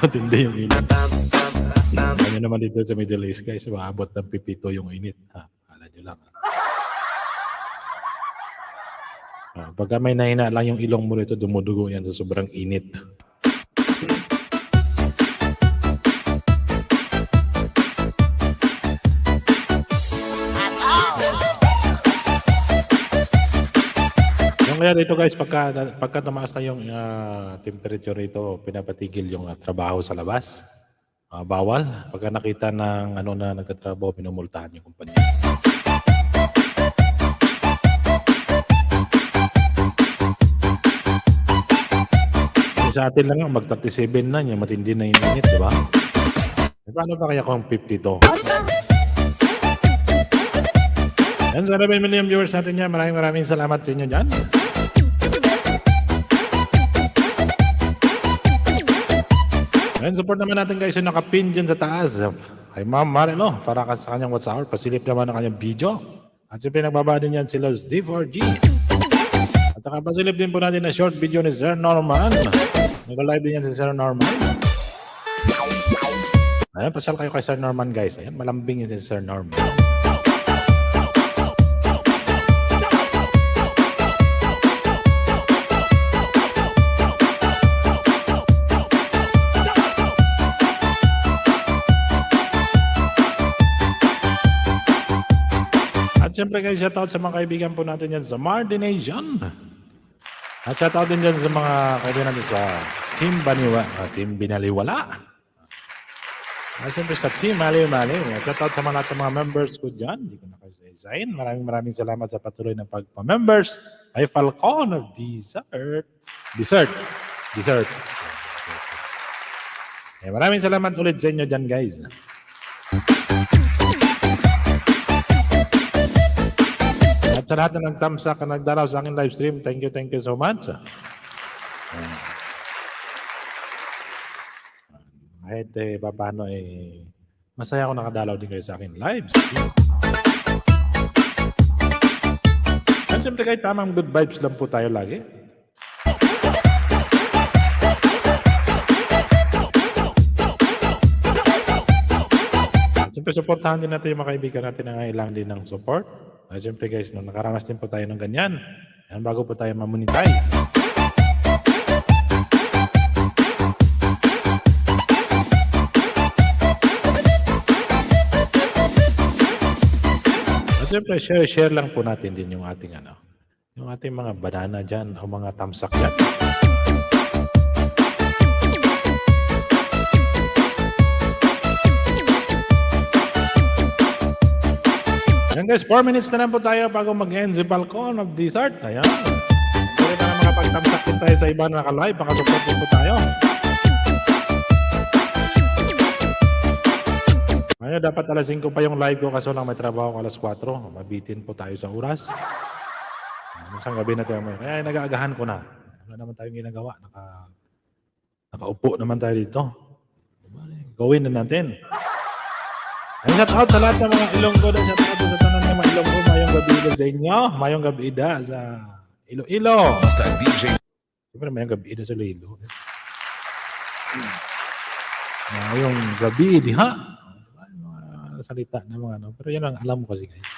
Tindi yung init. Ano naman dito sa Middle East guys, maabot ng pipito yung init. Alam nyo lang. Pagka may nahina lang yung ilong mo rito, dumudugo yan sa sobrang init. Kaya dito guys, pagka tumaas na yung temperature rito, pinapatigil yung trabaho sa labas. Bawal. Pagka nakita ng na nagtatrabaho, pinumultahan yung kumpanya. Sa atin lang mag 37 na niya, matindi na yung init, di ba? Paano ba kaya kung 52? Yan, sa 11 million viewers natin yan. Maraming salamat sa inyo dyan. And support naman natin guys yung nakapin dyan sa taas. Kay Ma'am Marilo, para sa kanyang WhatsApp, pasilip naman ang kanyang video. At siyempre nagbaba din yan sila D4G. At saka pasilip din po natin na short video ni Sir Norman. Nag-live din yan si Sir Norman. Ayan, pasyal kayo kay Sir Norman guys. Ayan, malambing yan si Sir Norman. At siyempre guys, shoutout sa mga kaibigan po natin yan sa Mardi Nation. At shoutout din dyan sa mga kaibigan natin sa Team Binaliwala. At siyempre sa Team Maliw-Maliw. At shoutout sa mga members ko dyan. Hindi ko na kayo sa-design. Maraming salamat sa patuloy ng pagpa-members. Ay Falcon of Desert. Maraming salamat ulit sa inyo dyan guys. At sa lahat na nag-thumbs up na nagdalaw sa aking live stream, thank you so much. Kahit paano masaya ako nakadalaw din kayo sa akin live stream. At siyempre kahit tamang good vibes lang po tayo lagi. At siyempre supportahan din natin yung mga kaibigan natin na ngailangan din ng support. Siyempre guys, nakaranas din po tayo ng ganyan. Yan, bago po tayo ma-monetize. At siyempre, share lang po natin din yung ating yung ating mga banana dyan o mga tamsak dyan. Ayan guys, 4 minutes na lang po tayo bago mag-end si Falcon of Desert. Ayan. Pwede na makapagtamsak din tayo sa iba na naka-live. Makasupport din po tayo. Ngayon, dapat alas 5 pa yung live ko kaso lang may trabaho ko alas 4. Mabitin po tayo sa oras. Isang gabi na tayo. Kaya nag-aagahan ko na. Wala naman tayong ginagawa. Nakaupo naman tayo dito. Gawin na natin. Ay, shout out sa lahat ng mga Ilonggo doon. Shout out sa tanan ng mga Ilonggo. Mayong gabi ida sa inyo. Mayong gabi ida sa Iloilo. Basta DJ Siyempre mayong gabi ida sa Iloilo. Mayong gabi diha. Mga salita na mga Pero yan ang alam ko kasi guys.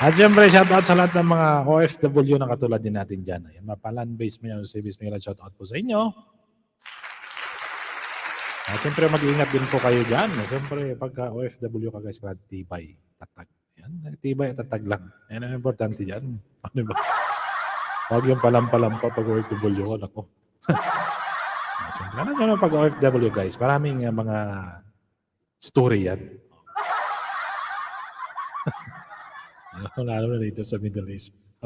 At siyempre shout out sa lahat ng mga OFW na katulad din natin dyan. Ayan, mapalan base mo yan. Service mo yan. Shout out po sa inyo. At siyempre mag-iingat din po kayo dyan. Siyempre pagka OFW ka guys, tibay, tatag. Yan, tibay at tatag lang. Yan ang importante dyan. Ano ba? Huwag yung palam-palam pa pag OFW ko. Nako. Siyempre, ano yun pag OFW guys? Maraming mga story yan. Lalo na dito sa Middle East.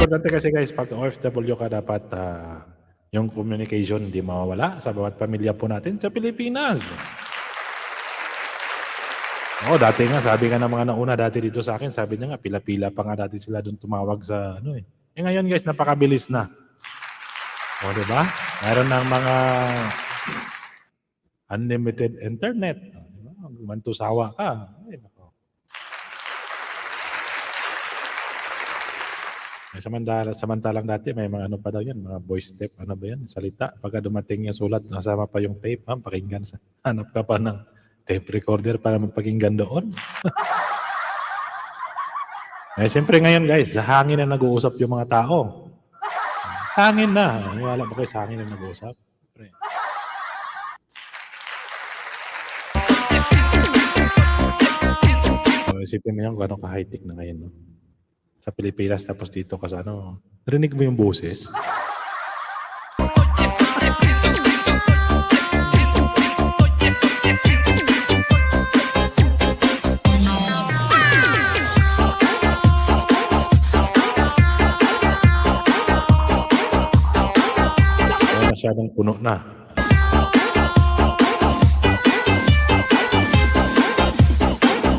importante kasi guys, pag OFW ka dapat yung communication hindi mawawala sa bawat pamilya po natin sa Pilipinas. Oo, dati nga, sabi nga ng mga nauna dati dito sa akin, sabi niya nga, pila-pila pa nga dati sila doon tumawag sa ano eh. Eh ngayon guys, napakabilis na. O, di ba? Mayroon ng mga unlimited internet. O, di ba? Mantusawa ka. Ay, nako. Eh, samantalang dati, may mga ano pa daw yan, mga voice tape, ano ba yan, salita. Pagka dumating yung sulat, kasama pa yung tape, pakinggan. Hanap ka pa ng tape recorder para magpakinggan doon. Eh, siyempre ngayon guys, sa hangin na nag-uusap yung mga tao. Sa hangin na. Wala ba kayo sa hangin na nag-uusap? Siyempre. So, isipin mo yan kung ano ka-high-tech na ngayon. No? Sa Pilipinas, tapos dito ka sa ano. Narinig mo yung boses? Masyadong puno na.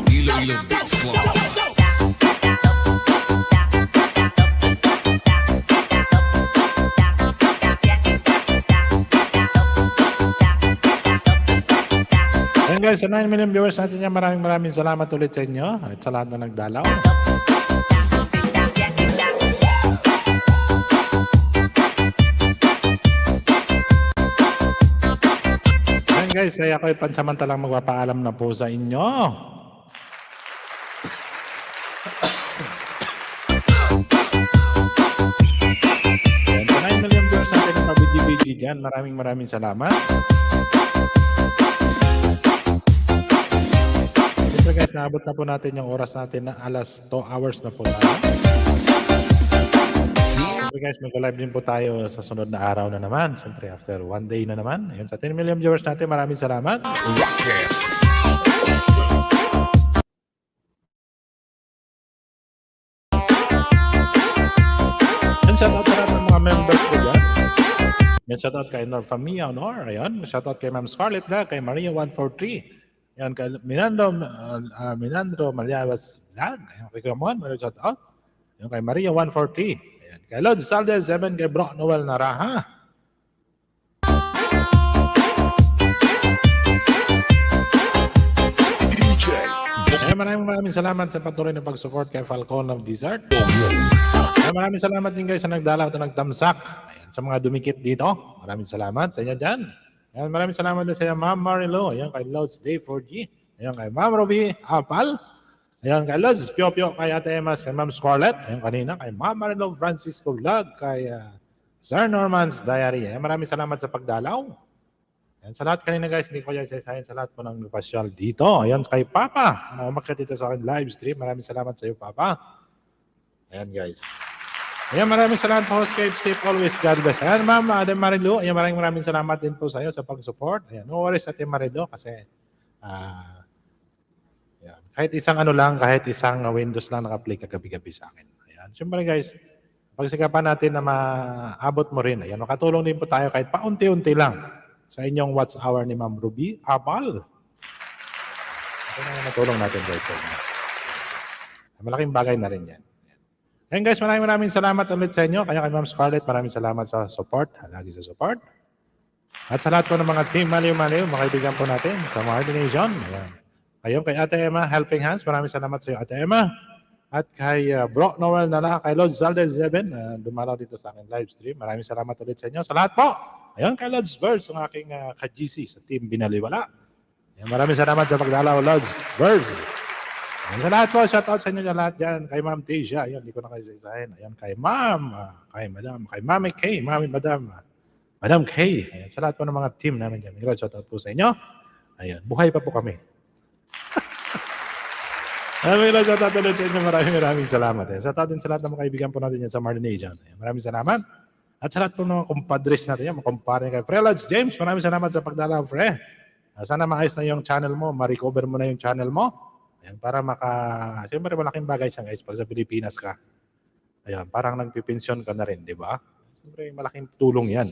Iloilo Beats Club. Ayan guys, sa 9 million viewers natin yan, maraming salamat ulit sa inyo at sa lahat na nagdalaw. Ayan guys, ay ako ay pansamantalang magpapaalam na po sa inyo. Ayan, sa 9 million viewers natin ng pabidi-bidi dyan, maraming salamat. Siyempre guys, naabot na po natin yung oras natin na alas 2 hours na po tayo. Siyempre guys, mag-live din po tayo sa sunod na araw na naman. Siyempre after 1 day na naman. Ayun, sa 10 million viewers natin, maraming salamat. Rocket. And shoutout sa lahat ng mga members ko dyan. Yan, shoutout kay Nor Famia Honor. Ayun, shoutout kay Ma'am Scarlett Vlog, kay Maria 143. Yan, kay Minandro Malyawas Vlog. Ayun, kay Kamon, shoutout. Yan, kay Maria 143. Ayan, kay Lord Saldes 7, kay Brock Noel Naraha. DJ. Ayan, maraming salamat sa patuloy na pag-support kay Falcon of Desert. Ayan, maraming salamat din guys sa nagdalaw at nagtamsak. Ayan, sa mga dumikit dito. Maraming salamat sa inyo dyan. Ayan, maraming salamat din sa inyo, Ma'am Marilo. Ayan, kay Lods Day 4G. Ayan, kay Ma'am Ruby Apal. Ayan, kay Lods Pio Pio, kay Ate Emas, kay Ma'am Scarlett. Ayan, kanina, kay Ma'am Marilo Francisco Vlog, kay Sir Norman's Diary. Ayan, maraming salamat sa pagdalaw. Ayan, sa lahat kanina guys, hindi ko kayo isasahin sa lahat po ng pasyal dito. Ayan, kay Papa. Umakyat dito sa akin live stream. Maraming salamat sa iyo, Papa. Ayan guys. Ayan, maraming salamat po. Keep safe always. God bless. Ayan, Ma'am Ate Marilu. Ayan, maraming salamat din po sa iyo sa pag-support. Ayan, no worries Ate Marilu kasi ayan, kahit isang ano lang, kahit isang Windows lang naka-play kagabi-gabi sa akin. Ayan, siyempre guys, pagsikapan natin na maabot mo rin. Ayan, makatulong din po tayo kahit paunti-unti lang sa inyong watch hour ni Ma'am Ruby Apal. Ito na natulong natin guys sa inyo. Malaking bagay na rin yan. Ayan guys, maraming salamat ulit sa inyo. Kaya kay Ma'am Scarlett, maraming salamat sa support. Lagi sa support. At sa lahat po ng mga team Maliw-Maliw, mga kaibigan po natin sa Martin Nation. Ayan. Ayun kay Ate Emma, Helping Hands, maraming salamat sa iyo Ate Emma. At kay Brock Noel Nala, kay Lord Zaldez Zeben, dumalaw dito sa akin live stream. Maraming salamat ulit sa inyo. Sa lahat po. Ayun kay Lods Birds, ang aking ka-GC sa team Binaliwala. Ayan, maraming salamat sa pagdalaw, Lods Birds. Ayan, sa lahat po, shoutout sa inyo sa lahat dyan. Kay Ma'am Tasia, ayan, hindi ko na kayo isa-isahin. Ayan, kay Ma'am, kay Madam, kay Mami K, Mami Madam, Madam K. Ayan, sa lahat po ng mga team namin dyan. Shoutout po sa inyo. Ayan, buhay pa po kami. Maraming shoutout ulit sa inyo. Maraming salamat. Shoutout din sa lahat ng mga kaibigan po natin yan sa Martin Nation. Maraming salamat. At sa lahat po ng mga kumpadres natin yan, mga kumpare kay Fre Lods James, maraming salamat sa pagdalaw, Fre. Sana maayos na yung channel mo, ma-recover mo na yung channel mo. Ayan, para siyempre malaking bagay siya guys pag sa Pilipinas ka. Ayan, parang nagpipensyon ka na rin, di ba? Siyempre, malaking tulong yan.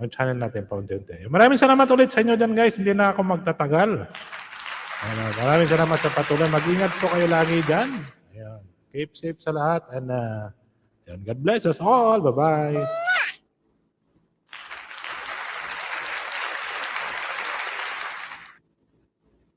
Ang channel natin paunti-unti. Maraming salamat ulit sa inyo dyan guys. Hindi na ako magtatagal. Ayan, maraming salamat sa patuloy. Mag-ingat po kayo lagi dyan. Ayan. Keep safe sa lahat. And God bless us all. Bye-bye.